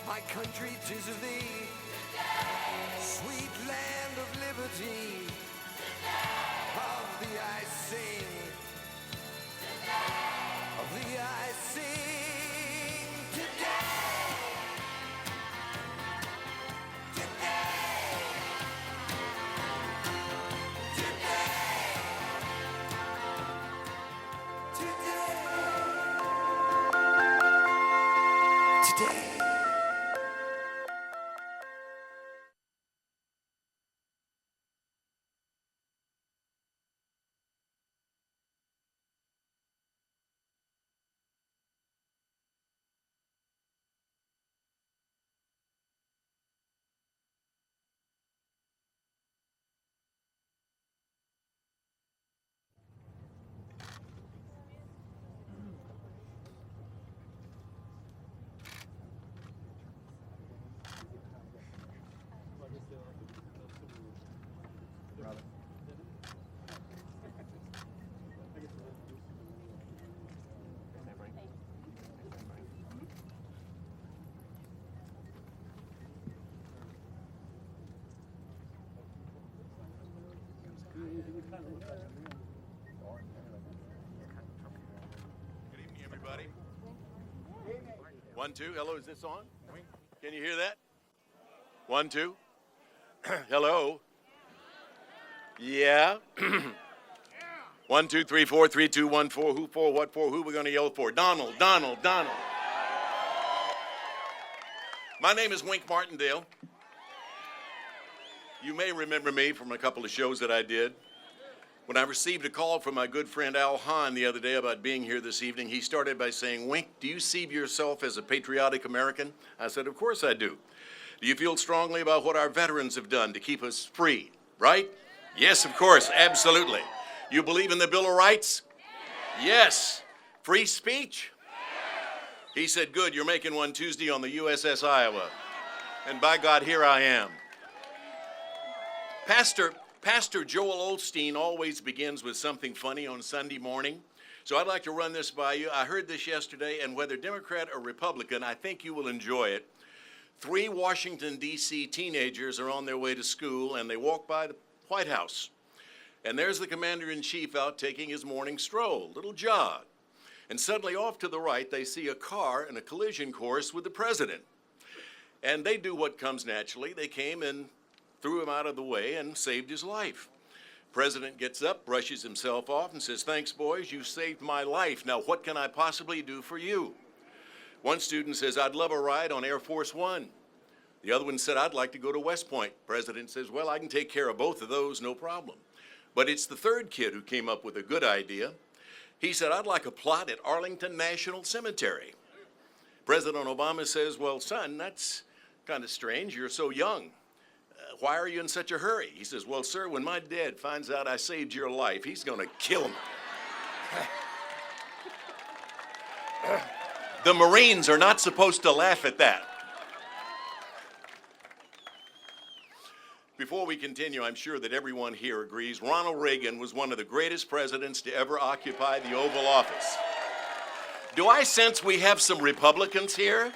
S11: My country, 'tis of thee, sweet land of liberty. Of thee I sing, of thee I sing today. Today. Today. Today.
S12: Good evening, everybody. 1, 2. Hello, is this on? Can you hear that? 1, 2. Hello. Yeah. 1, 2, 3, 4, 3, 2, 1, 4. Who for? What for? Who we're going to yell for? Donald, Donald, Donald. My name is Wink Martindale. You may remember me from a couple of shows that I did. When I received a call from my good friend Al Hahn the other day about being here this evening, he started by saying, "Wink, do you see yourself as a patriotic American?" I said, "Of course I do." "Do you feel strongly about what our veterans have done to keep us free?" Right? Yes, of course, absolutely. You believe in the Bill of Rights? Yes. Free speech? He said, "Good, you're making one Tuesday on the USS Iowa." And by God, here I am. Pastor Joel Osteen always begins with something funny on Sunday morning. So I'd like to run this by you. I heard this yesterday, and whether Democrat or Republican, I think you will enjoy it. 3 Washington, D.C. teenagers are on their way to school, and they walk by the White House. And there's the commander-in-chief out taking his morning stroll, little jog. And suddenly off to the right, they see a car in a collision course with the president. And they do what comes naturally. They came and threw him out of the way and saved his life. President gets up, brushes himself off, and says, "Thanks, boys, you saved my life. Now, what can I possibly do for you?" One student says, "I'd love a ride on Air Force One." The other one said, "I'd like to go to West Point." President says, "Well, I can take care of both of those, no problem." But it's the third kid who came up with a good idea. He said, "I'd like a plot at Arlington National Cemetery." President Obama says, well, son, that's kind of strange. You're so young. Why are you in such a hurry? He says, well, sir, when my dad finds out I saved your life, he's going to kill me. The Marines are not supposed to laugh at that. Before we continue, I'm sure that everyone here agrees Ronald Reagan was one of the greatest presidents to ever occupy the Oval Office. Do I sense we have some Republicans here?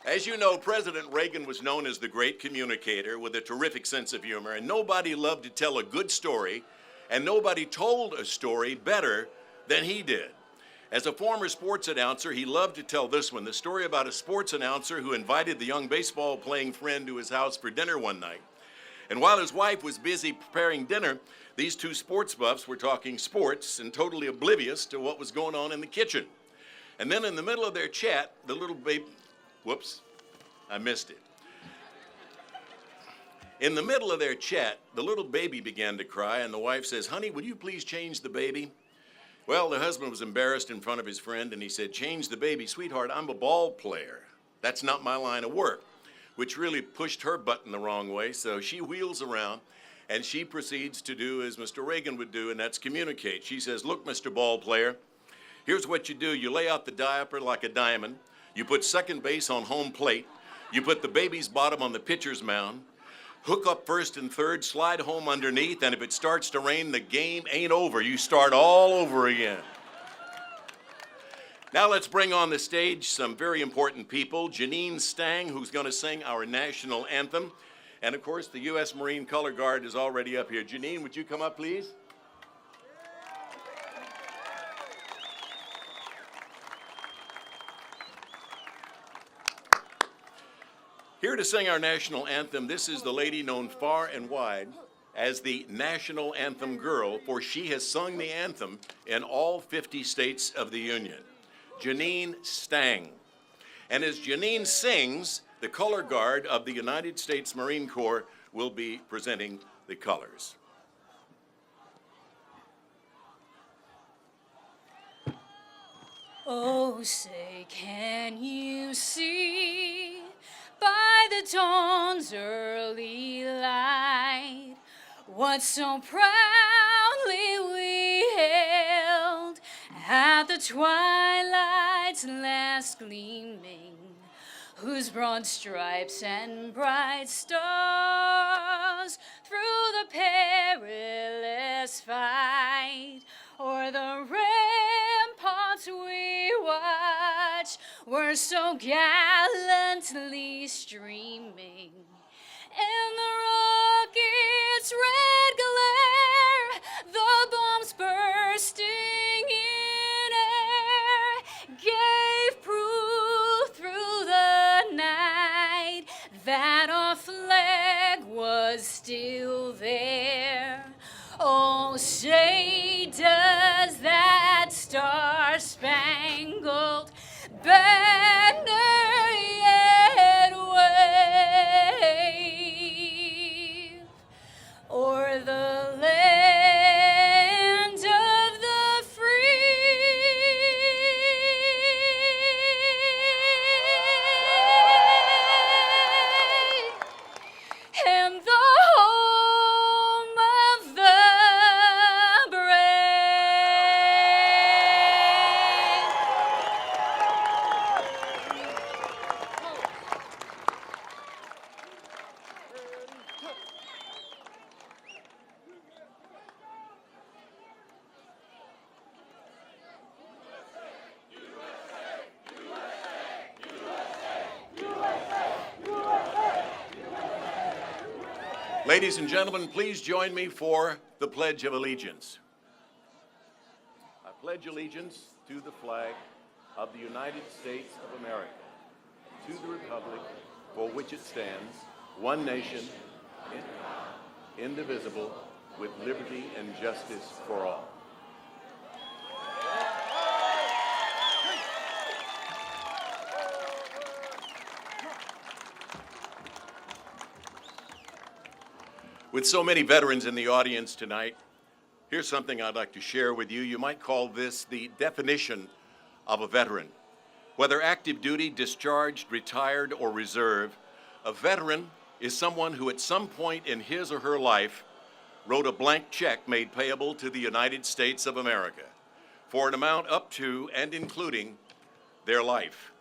S12: As you know, President Reagan was known as the great communicator with a terrific sense of humor, and nobody loved to tell a good story, and nobody told a story better than he did. As a former sports announcer, he loved to tell this one, the story about a sports announcer who invited the young baseball-playing friend to his house for dinner one night. And while his wife was busy preparing dinner, these two sports buffs were talking sports and totally oblivious to what was going on in the kitchen. And then in the middle of their chat, the little baby, whoops, I missed it. In the middle of their chat, the little baby began to cry, and the wife says, honey, would you please change the baby? Well, the husband was embarrassed in front of his friend, and he said, change the baby. Sweetheart, I'm a ball player. That's not my line of work, which really pushed her button the wrong way. So she wheels around, and she proceeds to do as Mr. Reagan would do, and that's communicate. She says, look, Mr. Ball Player, here's what you do. You lay out the diaper like a diamond. You put second base on home plate. You put the baby's bottom on the pitcher's mound. Hook up first and third, slide home underneath, and if it starts to rain, the game ain't over. You start all over again. Now let's bring on the stage some very important people. Janine Stang, who's going to sing our national anthem. And of course, the U.S. Marine Color Guard is already up here. Janine, would you come up, please? Here to sing our national anthem, this is the lady known far and wide as the National Anthem Girl, for she has sung the anthem in all 50 states of the Union. Janine Stang. And as Janine sings, the Color Guard of the United States Marine Corps will be presenting the colors.
S13: Oh, say, can you see by the dawn's early light what so proudly we hailed at the twilight's last gleaming, whose broad stripes and bright stars through the perilous fight o'er the ramparts we watch were so gallantly streaming. In the rocket's red glare, the bombs bursting in air gave proof through the night that our flag was still there. Oh, say does that star-spangled banner yet wave o'er the land of the free and the home of the
S12: Ladies and gentlemen, please join me for the Pledge of Allegiance. I pledge allegiance to the flag of the United States of America, to the republic for which it stands, one nation, indivisible, with liberty and justice for all. With so many veterans in the audience tonight, here's something I'd like to share with you. You might call this the definition of a veteran. Whether active duty, discharged, retired, or reserve, a veteran is someone who at some point in his or her life wrote a blank check made payable to the United States of America for an amount up to and including their life.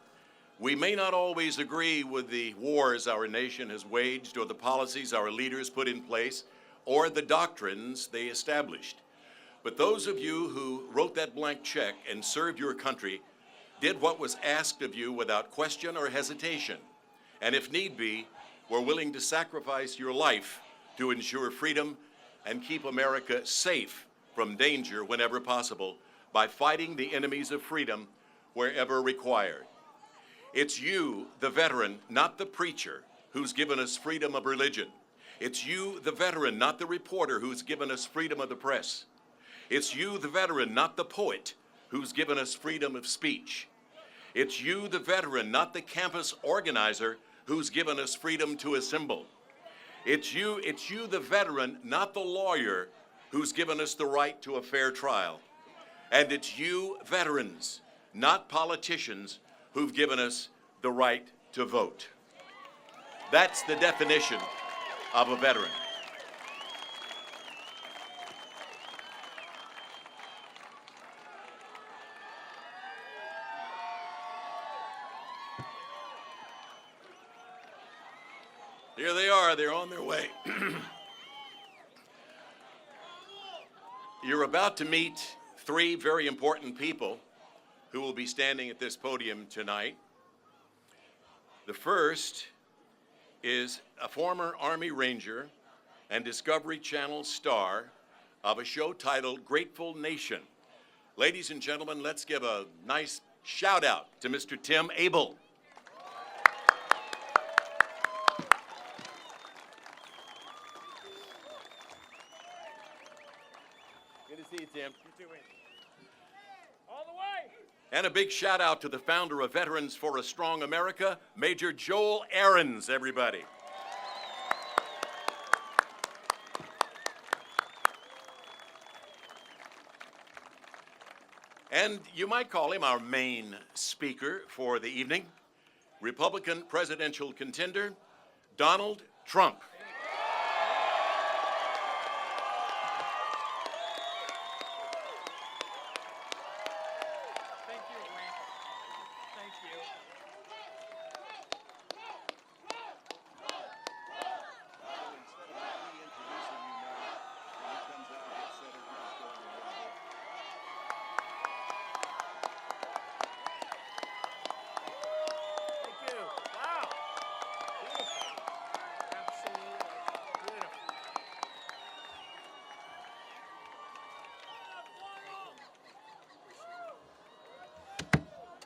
S12: We may not always agree with the wars our nation has waged or the policies our leaders put in place or the doctrines they established. But those of you who wrote that blank check and served your country did what was asked of you without question or hesitation, and if need be, were willing to sacrifice your life to ensure freedom and keep America safe from danger whenever possible by fighting the enemies of freedom wherever required. It's you, the veteran, not the preacher, who's given us freedom of religion. It's you, the veteran, not the reporter, who's given us freedom of the press. It's you, the veteran, not the poet, who's given us freedom of speech. It's you, the veteran, not the campus organizer, who's given us freedom to assemble. It's you, the veteran, not the lawyer, who's given us the right to a fair trial. And it's you, veterans, not politicians, who've given us the right to vote. That's the definition of a veteran. Here they are, they're on their way. You're about to meet three very important people who will be standing at this podium tonight. The first is a former Army Ranger and Discovery Channel star of a show titled Grateful Nation. Ladies and gentlemen, let's give a nice shout out to Mr. Tim Abel. Good to see you, Tim. You too, Wayne. All the way! And a big shout out to the founder of Veterans for a Strong America, Major Joel Arens, everybody. And you might call him our main speaker for the evening, Republican presidential contender, Donald Trump.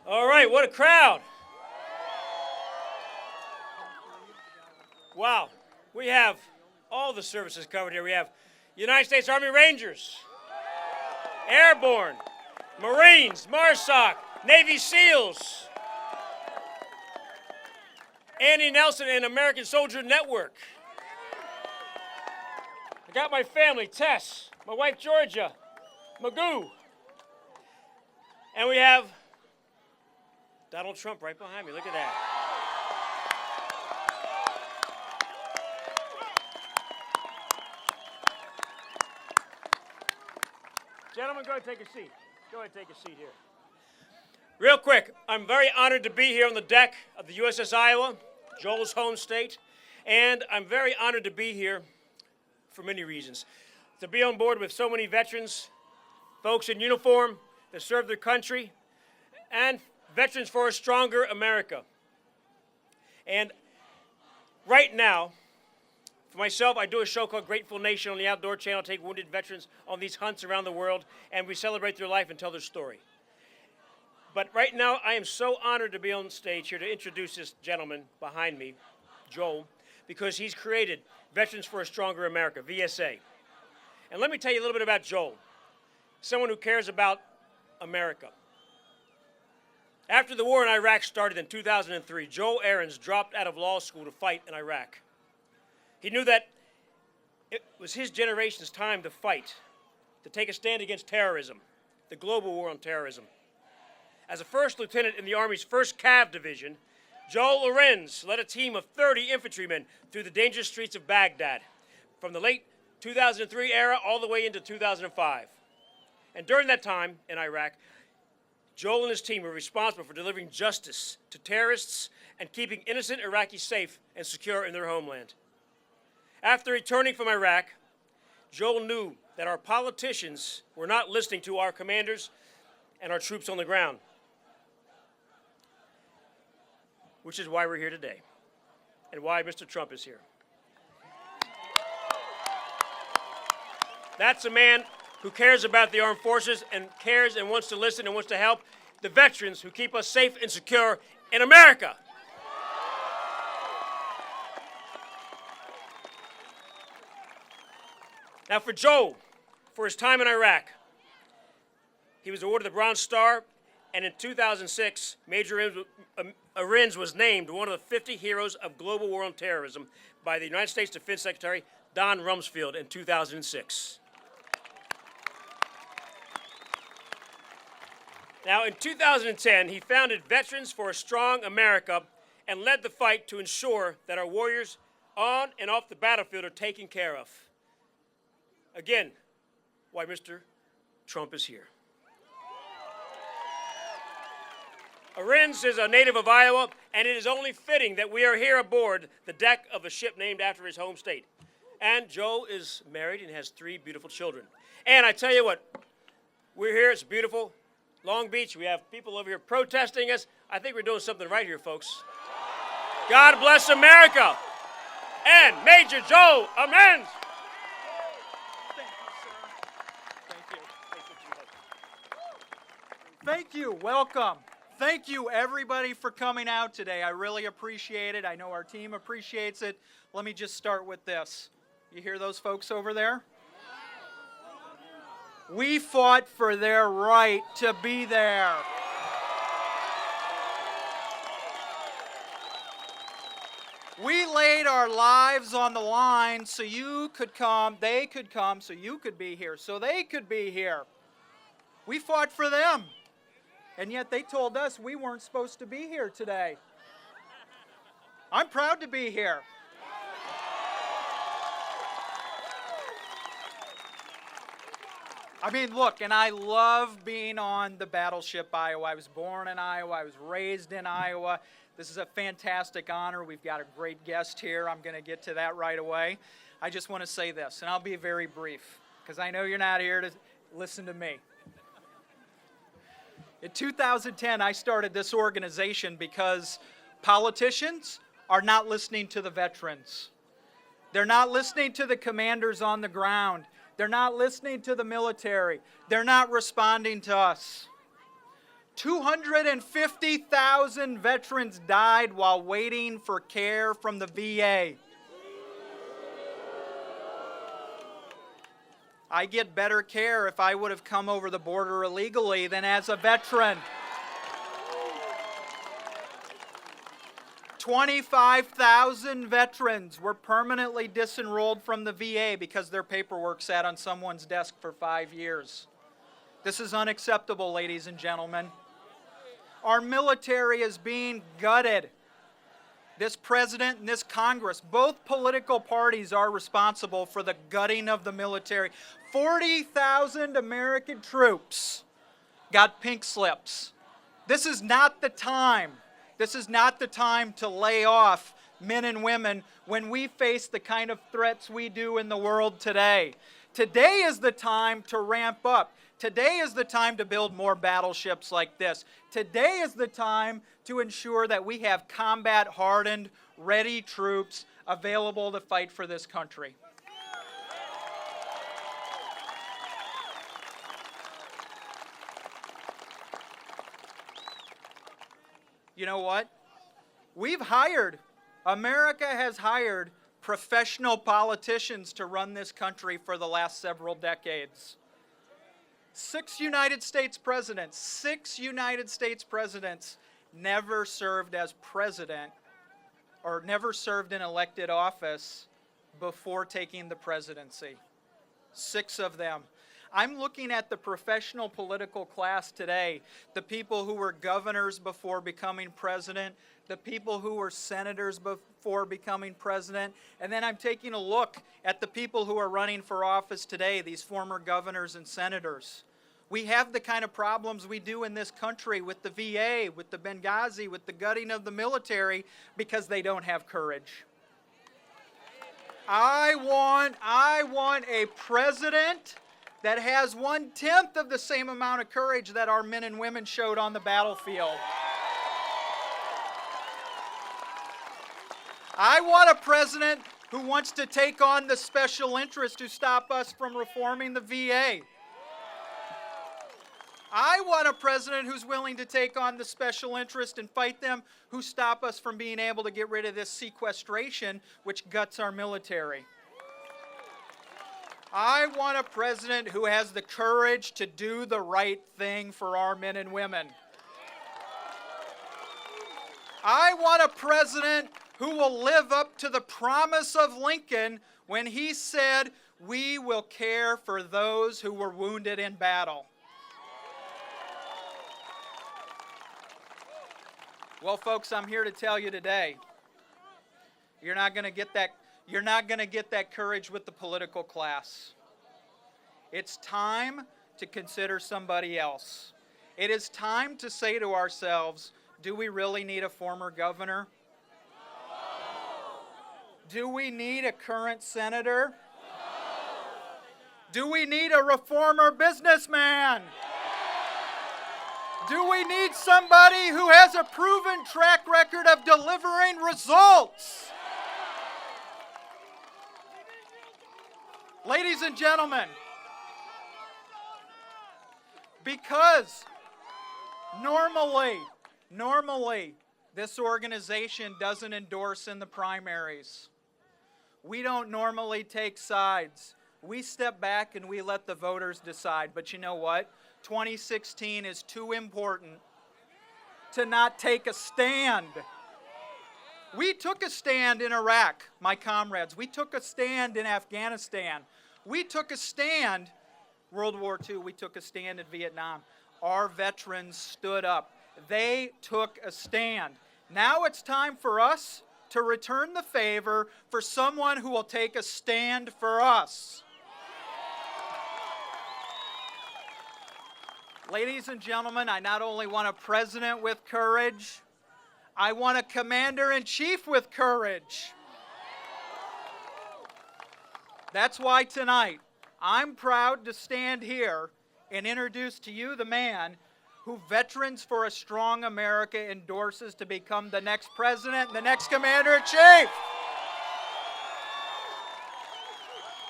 S14: All right, what a crowd. Wow, we have all the services covered here. We have United States Army Rangers, Airborne, Marines, MARSOC, Navy SEALs, Annie Nelson and American Soldier Network. I got my family, Tess, my wife, Georgia, Magoo, and we have Donald Trump right behind me. Look at that. Gentlemen, go ahead and take a seat. Go ahead and take a seat here. Real quick, I'm very honored to be here on the deck of the USS Iowa, Joel's home state, and I'm very honored to be here for many reasons. To be on board with so many veterans, folks in uniform that serve their country, and Veterans for a Stronger America. And right now, for myself, I do a show called Grateful Nation on the Outdoor Channel. I take wounded veterans on these hunts around the world, and we celebrate their life and tell their story. But right now, I am so honored to be on stage here to introduce this gentleman behind me, Joel, because he's created Veterans for a Stronger America, VSA. And let me tell you a little bit about Joel, someone who cares about America. After the war in Iraq started in 2003, Joel Arens dropped out of law school to fight in Iraq. He knew that it was his generation's time to fight, to take a stand against terrorism, the global war on terrorism. As a first lieutenant in the Army's 1st Cav Division, Joel Arens led a team of 30 infantrymen through the dangerous streets of Baghdad from the late 2003 era all the way into 2005. And during that time in Iraq, Joel and his team were responsible for delivering justice to terrorists and keeping innocent Iraqis safe and secure in their homeland. After returning from Iraq, Joel knew that our politicians were not listening to our commanders and our troops on the ground, which is why we're here today and why Mr. Trump is here. That's a man who cares about the armed forces and cares and wants to listen and wants to help the veterans who keep us safe and secure in America. Now for Joel, for his time in Iraq, he was awarded the Bronze Star, and in 2006, Major Arens was named one of the 50 heroes of global war on terrorism by the United States Defense Secretary Don Rumsfeld in 2006. Now, in 2010, he founded Veterans for a Strong America and led the fight to ensure that our warriors on and off the battlefield are taken care of. Again, why Mr. Trump is here. Arens is a native of Iowa, and it is only fitting that we are here aboard the deck of a ship named after his home state. And Joe is married and has 3 beautiful children. And I tell you what, we're here, it's beautiful. Long Beach, we have people over here protesting us. I think we're doing something right here, folks. God bless America. And Major Joel Arens.
S6: Thank you. Welcome. Thank you, everybody, for coming out today. I really appreciate it. I know our team appreciates it. Let me just start with this. You hear those folks over there? We fought for their right to be there. We laid our lives on the line so you could come, they could come, so you could be here, so they could be here. We fought for them. And yet they told us we weren't supposed to be here today. I'm proud to be here. I mean, look, and I love being on the battleship Iowa. I was born in Iowa. I was raised in Iowa. This is a fantastic honor. We've got a great guest here. I'm going to get to that right away. I just want to say this, and I'll be very brief, because I know you're not here to listen to me. In 2010, I started this organization because politicians are not listening to the veterans. They're not listening to the commanders on the ground. They're not listening to the military. They're not responding to us. 250,000 veterans died while waiting for care from the VA. I get better care if I would have come over the border illegally than as a veteran. 25,000 veterans were permanently disenrolled from the VA because their paperwork sat on someone's desk for 5 years. This is unacceptable, ladies and gentlemen. Our military is being gutted. This president and this Congress, both political parties are responsible for the gutting of the military. 40,000 American troops got pink slips. This is not the time. This is not the time to lay off men and women when we face the kind of threats we do in the world today. Today is the time to ramp up. Today is the time to build more battleships like this. Today is the time to ensure that we have combat-hardened, ready troops available to fight for this country. You know what? America has hired professional politicians to run this country for the last several decades. 6 United States presidents never served as president or never served in elected office before taking the presidency. 6 of them. I'm looking at the professional political class today, the people who were governors before becoming president, the people who were senators before becoming president, and then I'm taking a look at the people who are running for office today, these former governors and senators. We have the kind of problems we do in this country with the VA, with the Benghazi, with the gutting of the military, because they don't have courage. I want a president that has 1/10 of the same amount of courage that our men and women showed on the battlefield. I want a president who wants to take on the special interests who stop us from reforming the VA. I want a president who's willing to take on the special interest and fight them who stop us from being able to get rid of this sequestration which guts our military. I want a president who has the courage to do the right thing for our men and women. I want a president who will live up to the promise of Lincoln when he said, "We will care for those who were wounded in battle." Well, folks, I'm here to tell you today, you're not going to get that courage with the political class. It's time to consider somebody else. It is time to say to ourselves, do we really need a former governor? Do we need a current senator? Do we need a reformer businessman? Do we need somebody who has a proven track record of delivering results? Ladies and gentlemen, because normally, this organization doesn't endorse in the primaries. We don't normally take sides. We step back and we let the voters decide. But you know what? 2016 is too important to not take a stand. We took a stand in Iraq, my comrades. We took a stand in Afghanistan. We took a stand, World War II, we took a stand in Vietnam. Our veterans stood up. They took a stand. Now it's time for us to return the favor for someone who will take a stand for us. Ladies and gentlemen, I not only want a president with courage, I want a commander-in-chief with courage. That's why tonight, I'm proud to stand here and introduce to you the man who Veterans for a Strong America endorses to become the next president and the next commander-in-chief.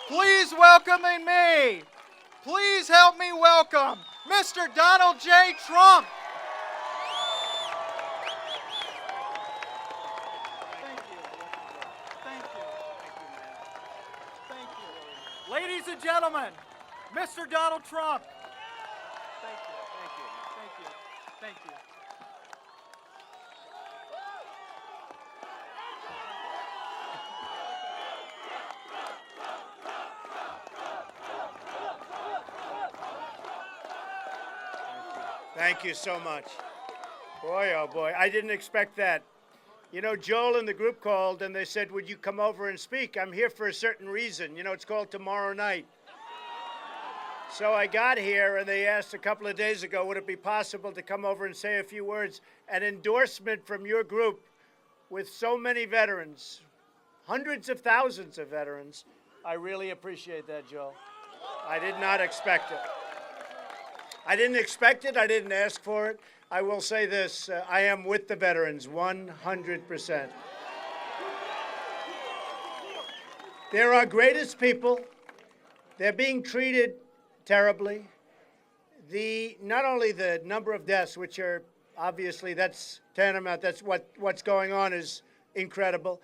S6: Please welcoming me. Please help me welcome Mr. Donald J. Trump. Thank you. Thank you. Thank you. Ladies and gentlemen, Mr. Donald Trump. Thank you. Thank you. Thank you. Thank you.
S15: Thank you so much. Boy, oh boy, I didn't expect that. You know, Joel and the group called and they said, would you come over and speak? I'm here for a certain reason. You know, it's called Tomorrow Night. So I got here and they asked a couple of days ago, would it be possible to come over and say a few words? An endorsement from your group with so many veterans, hundreds of thousands of veterans. I really appreciate that, Joel. I did not expect it. I didn't expect it. I didn't ask for it. I will say this. I am with the veterans 100%. They're our greatest people. They're being treated terribly. Not only the number of deaths, which are obviously, that's tantamount, that's what's going on is incredible.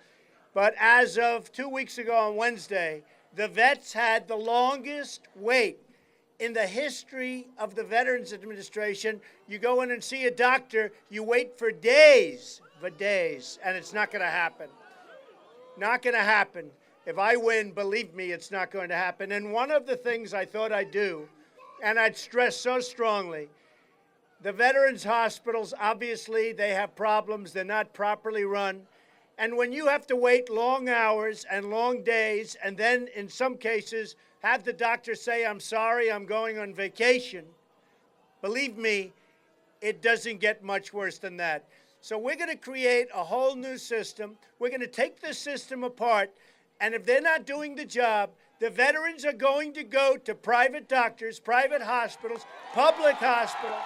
S15: But as of 2 weeks ago on Wednesday, the vets had the longest wait in the history of the Veterans Administration. You go in and see a doctor, you wait for days, and it's not going to happen. Not going to happen. If I win, believe me, it's not going to happen. And one of the things I thought I'd do and I'd stress so strongly, the veterans hospitals, obviously, they have problems. They're not properly run. And when you have to wait long hours and long days, and then in some cases have the doctor say, I'm sorry, I'm going on vacation, believe me, it doesn't get much worse than that. So we're going to create a whole new system. We're going to take this system apart, and if they're not doing the job, the veterans are going to go to private doctors, private hospitals, public hospitals,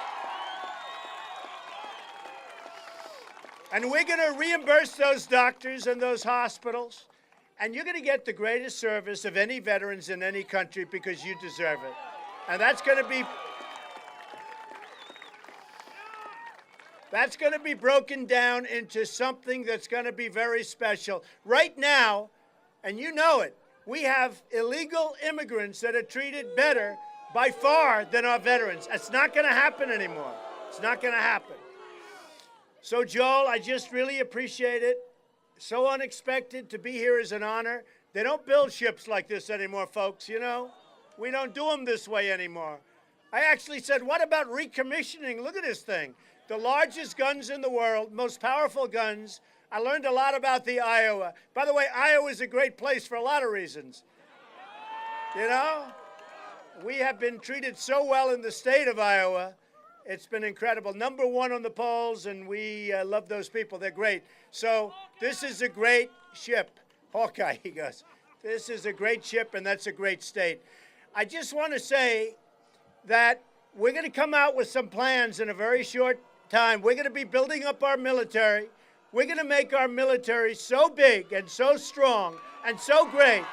S15: and we're going to reimburse those doctors and those hospitals, and you're going to get the greatest service of any veterans in any country because you deserve it. And that's going to be broken down into something that's going to be very special. Right now, and you know it, we have illegal immigrants that are treated better by far than our veterans. That's not going to happen anymore. It's not going to happen. So, Joel, I just really appreciate it. So unexpected. To be here is an honor. They don't build ships like this anymore, folks, you know? We don't do them this way anymore. I actually said, what about recommissioning? Look at this thing. The largest guns in the world, most powerful guns. I learned a lot about the Iowa. By the way, Iowa is a great place for a lot of reasons. You know? We have been treated so well in the state of Iowa. It's been incredible. Number one on the polls, and we love those people. They're great. So this is a great ship. Hawkeye, he goes. This is a great ship, and that's a great state. I just want to say that we're going to come out with some plans in a very short time. We're going to be building up our military. We're going to make our military so big and so strong and so great.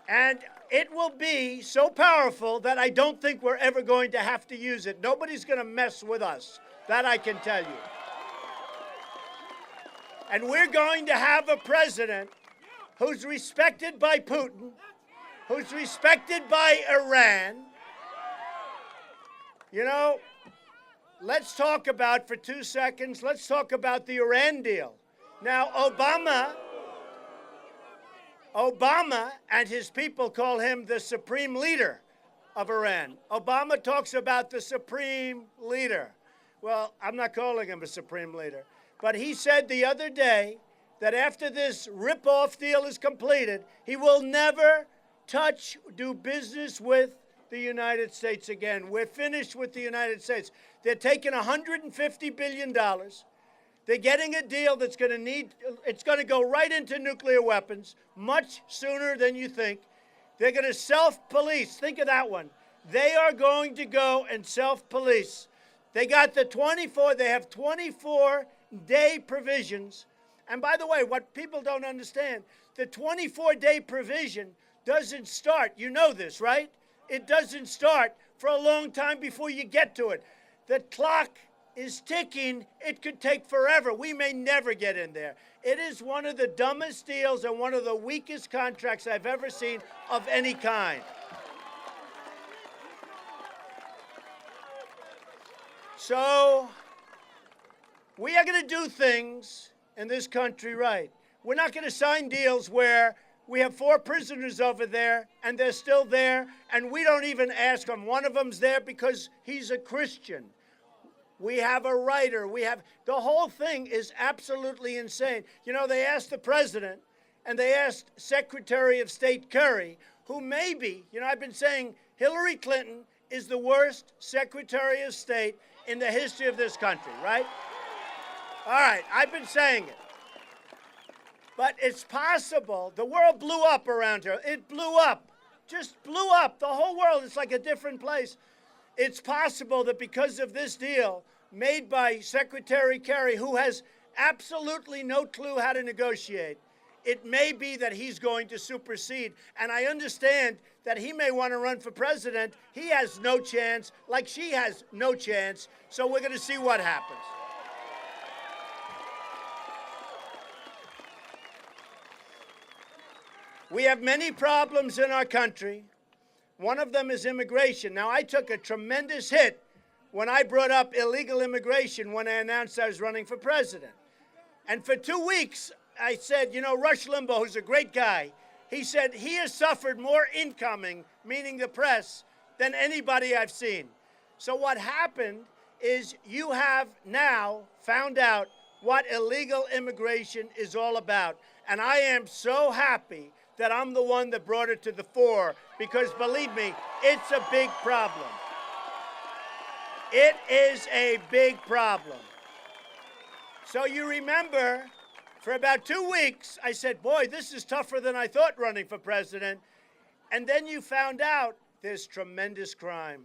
S15: And it will be so powerful that I don't think we're ever going to have to use it. Nobody's going to mess with us. That I can tell you. And we're going to have a president who's respected by Putin, who's respected by Iran. You know, let's talk about, for 2 seconds, let's talk about the Iran deal. Now, Obama and his people call him the supreme leader of Iran. Obama talks about the supreme leader. Well, I'm not calling him a supreme leader. But he said the other day that after this rip-off deal is completed, he will never do business with the United States again. We're finished with the United States. They're taking $150 billion. They're getting a deal that's going to go right into nuclear weapons much sooner than you think. They're going to self-police. Think of that one. They are going to go and self-police. They have 24-day provisions. And by the way, what people don't understand, the 24-day provision doesn't start. You know this, right? It doesn't start for a long time before you get to it. The clock is ticking. It could take forever. We may never get in there. It is one of the dumbest deals and one of the weakest contracts I've ever seen of any kind. So we are going to do things in this country right. We're not going to sign deals where we have 4 prisoners over there and they're still there and we don't even ask them. One of them's there because he's a Christian. We have a writer. The whole thing is absolutely insane. You know, they asked the president and they asked Secretary of State Kerry, who maybe, I've been saying Hillary Clinton is the worst Secretary of State in the history of this country, right? All right, I've been saying it. But it's possible. The world blew up around her. It blew up. Just blew up. The whole world is like a different place. It's possible that because of this deal made by Secretary Kerry, who has absolutely no clue how to negotiate, it may be that he's going to supersede. And I understand that he may want to run for president. He has no chance, like she has no chance. So we're going to see what happens. We have many problems in our country. One of them is immigration. Now, I took a tremendous hit when I brought up illegal immigration when I announced I was running for president. And for 2 weeks, I said, you know, Rush Limbaugh, who's a great guy, he said he has suffered more incoming, meaning the press, than anybody I've seen. So what happened is you have now found out what illegal immigration is all about. And I am so happy that I'm the one that brought it to the fore, because believe me, it's a big problem. It is a big problem. So you remember, for about 2 weeks, I said, boy, this is tougher than I thought running for president. And then you found out there's tremendous crime.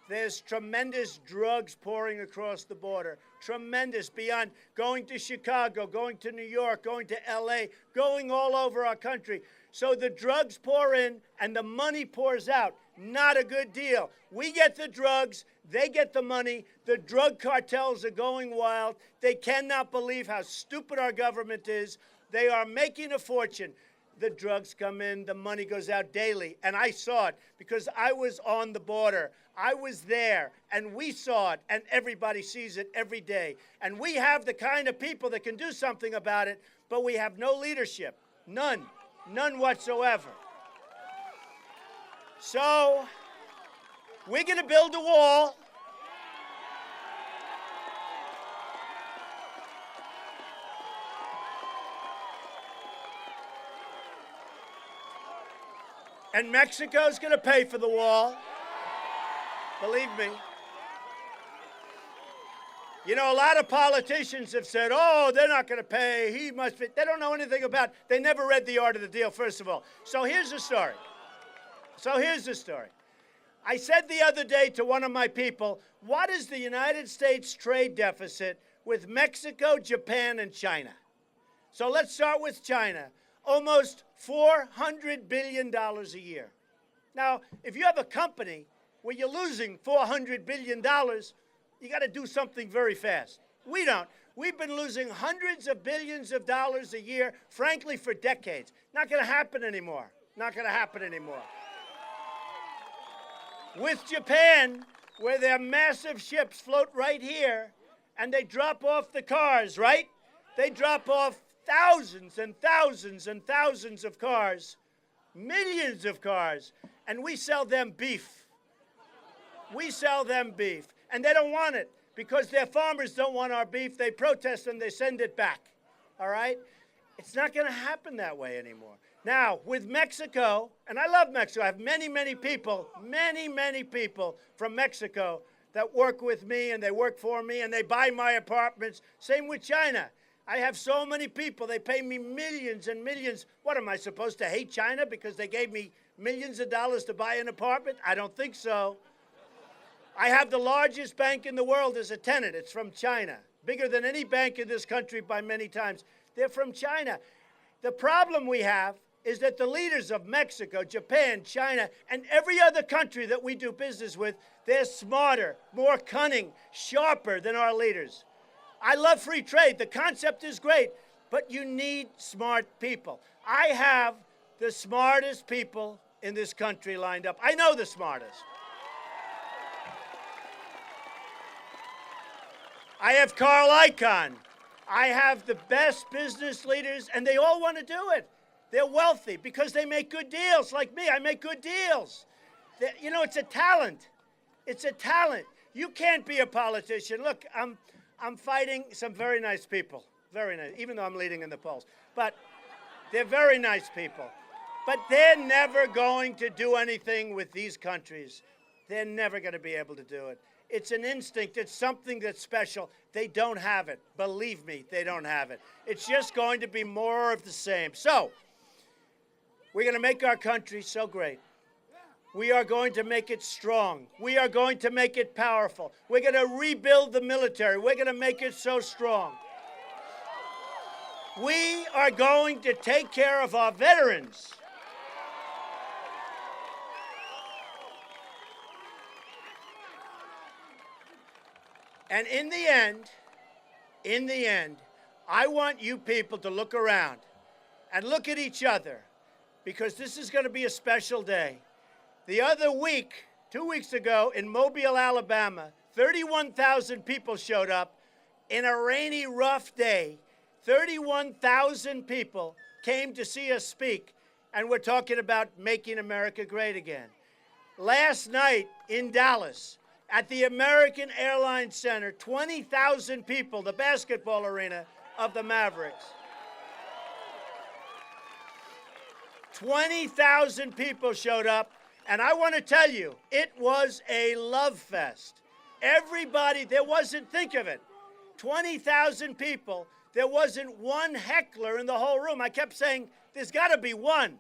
S15: There's tremendous drugs pouring across the border. Tremendous, beyond going to Chicago, going to New York, going to LA, going all over our country. So the drugs pour in and the money pours out. Not a good deal. We get the drugs, they get the money. The drug cartels are going wild. They cannot believe how stupid our government is. They are making a fortune. The drugs come in, the money goes out daily. And I saw it because I was on the border. I was there, and we saw it, and everybody sees it every day. And we have the kind of people that can do something about it, but we have no leadership. None. None whatsoever. So we're going to build a wall. And Mexico's going to pay for the wall. Believe me. You know, a lot of politicians have said, oh, they're not going to pay. He must be. They don't know anything about it. They never read the art of the deal, first of all. So here's the story. I said the other day to one of my people, what is the United States trade deficit with Mexico, Japan, and China? So let's start with China. Almost $400 billion a year. Now, if you have a company where you're losing $400 billion, you got to do something very fast. We don't. We've been losing hundreds of billions of dollars a year, frankly, for decades. Not going to happen anymore. Not going to happen anymore. With Japan, where their massive ships float right here, and they drop off the cars, right? They drop off thousands and thousands and thousands of cars, millions of cars, and we sell them beef. We sell them beef. And they don't want it because their farmers don't want our beef. They protest and they send it back. All right? It's not going to happen that way anymore. Now, with Mexico, and I love Mexico. I have many, many people from Mexico that work with me and they work for me and they buy my apartments. Same with China. I have so many people. They pay me millions and millions. What, am I supposed to hate China because they gave me millions of dollars to buy an apartment? I don't think so. I have the largest bank in the world as a tenant. It's from China. Bigger than any bank in this country by many times. They're from China. The problem we have is that the leaders of Mexico, Japan, China, and every other country that we do business with, they're smarter, more cunning, sharper than our leaders. I love free trade. The concept is great, but you need smart people. I have the smartest people in this country lined up. I know the smartest. I have Carl Icahn. I have the best business leaders, and they all want to do it. They're wealthy because they make good deals. Like me, I make good deals. You know, it's a talent. It's a talent. You can't be a politician. Look, I'm fighting some very nice people. Very nice, even though I'm leading in the polls. But they're very nice people. But they're never going to do anything with these countries. They're never going to be able to do it. It's an instinct. It's something that's special. They don't have it. Believe me, they don't have it. It's just going to be more of the same. So, we're going to make our country so great. We are going to make it strong. We are going to make it powerful. We're going to rebuild the military. We're going to make it so strong. We are going to take care of our veterans. And in the end, I want you people to look around and look at each other, because this is going to be a special day. The other week, 2 weeks ago, in Mobile, Alabama, 31,000 people showed up in a rainy, rough day. 31,000 people came to see us speak, and we're talking about making America great again. Last night in Dallas, at the American Airlines Center, 20,000 people, the basketball arena of the Mavericks. 20,000 people showed up, and I want to tell you, it was a love fest. Everybody, there wasn't, think of it, 20,000 people, there wasn't one heckler in the whole room. I kept saying, there's got to be one.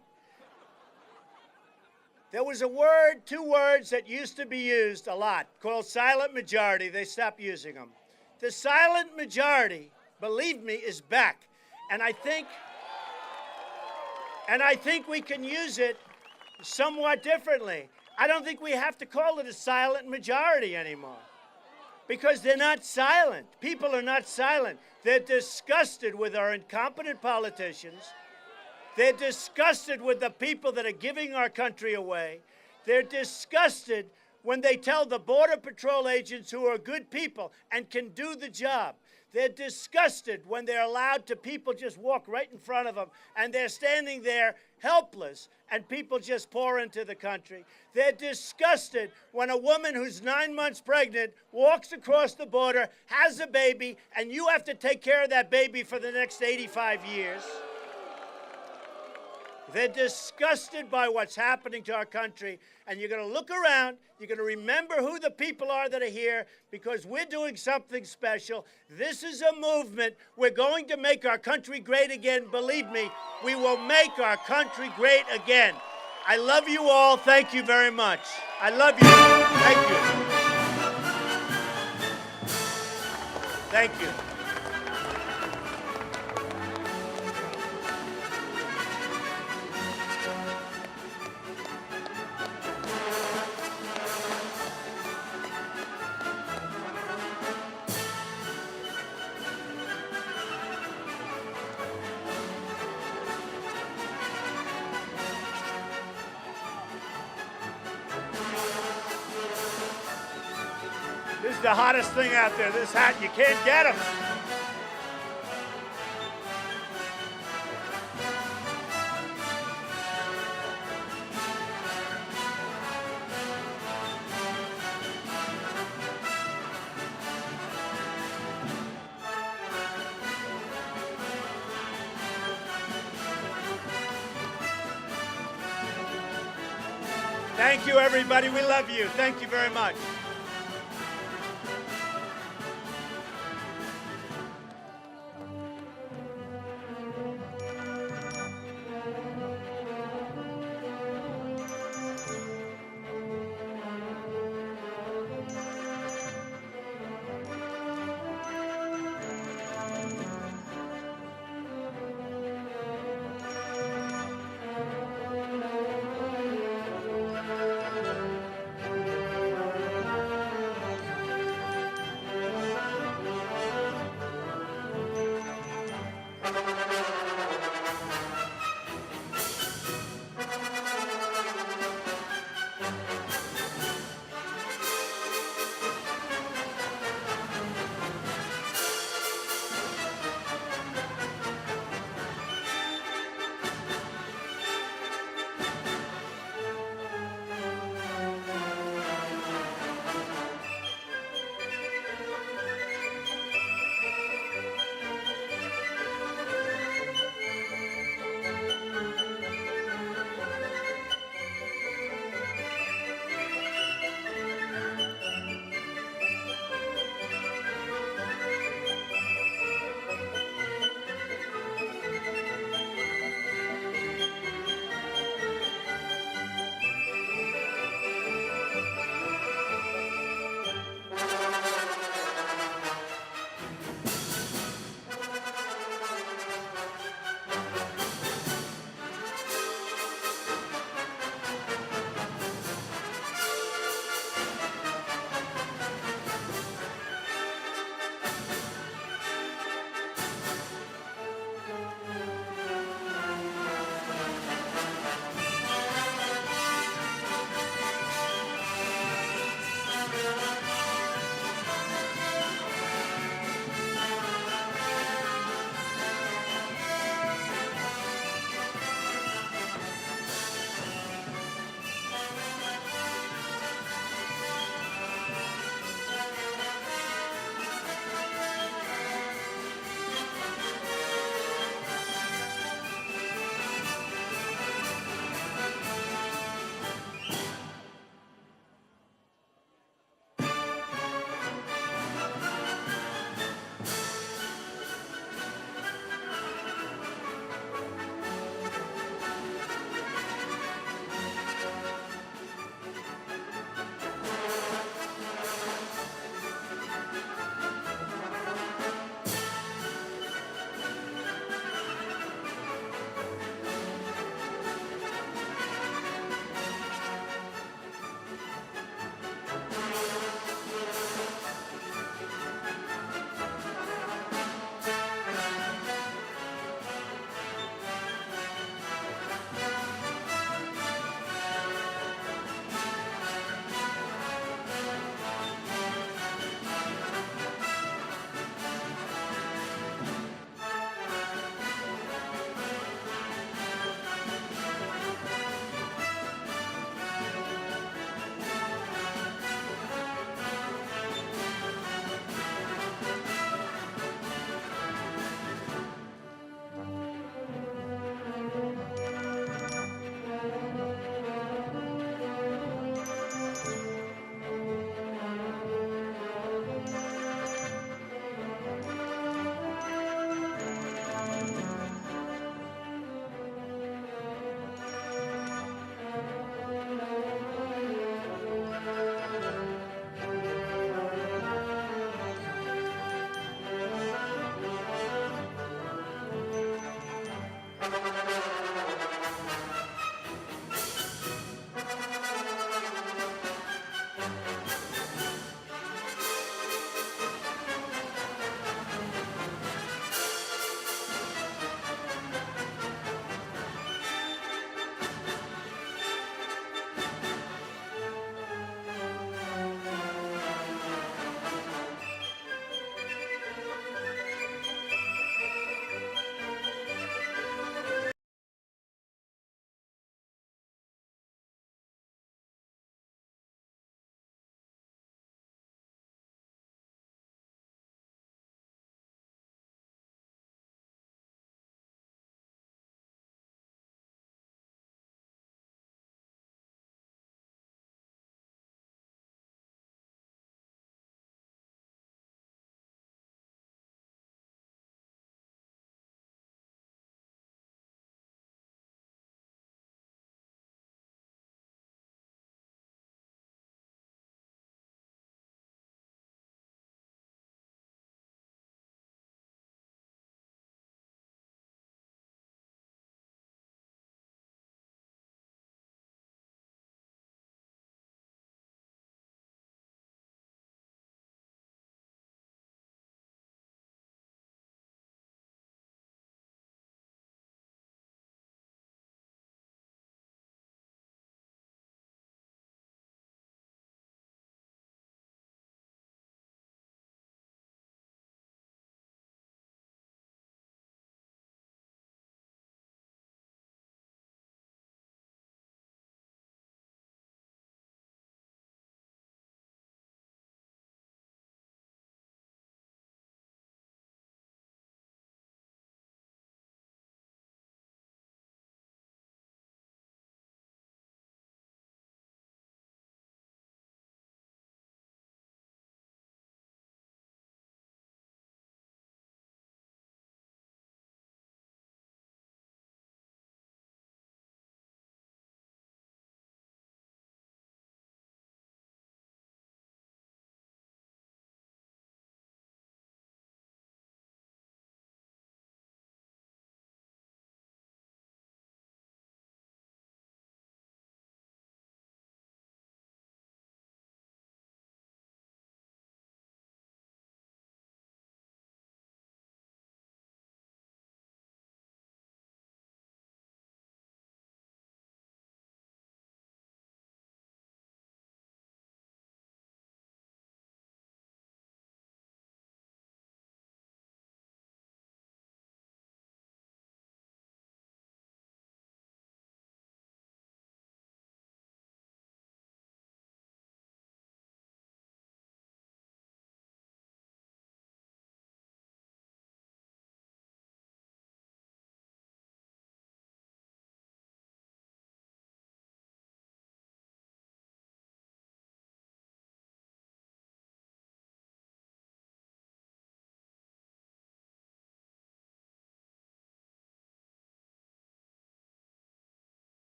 S15: There was a word, two words that used to be used a lot, called silent majority. They stopped using them. The silent majority, believe me, is back. And I think we can use it somewhat differently. I don't think we have to call it a silent majority anymore, because they're not silent. People are not silent. They're disgusted with our incompetent politicians. They're disgusted with the people that are giving our country away. They're disgusted when they tell the Border Patrol agents, who are good people and can do the job. They're disgusted when they're allowed to, people just walk right in front of them, and they're standing there helpless, and people just pour into the country. They're disgusted when a woman who's 9 months pregnant walks across the border, has a baby, and you have to take care of that baby for the next 85 years. They're disgusted by what's happening to our country, and you're going to look around, you're going to remember who the people are that are here, because we're doing something special. This is a movement. We're going to make our country great again. Believe me, we will make our country great again. I love you all. Thank you very much. I love you. Thank you. Thank you. This is the hottest thing out there. This hat, you can't get them. Thank you, everybody. We love you. Thank you very much.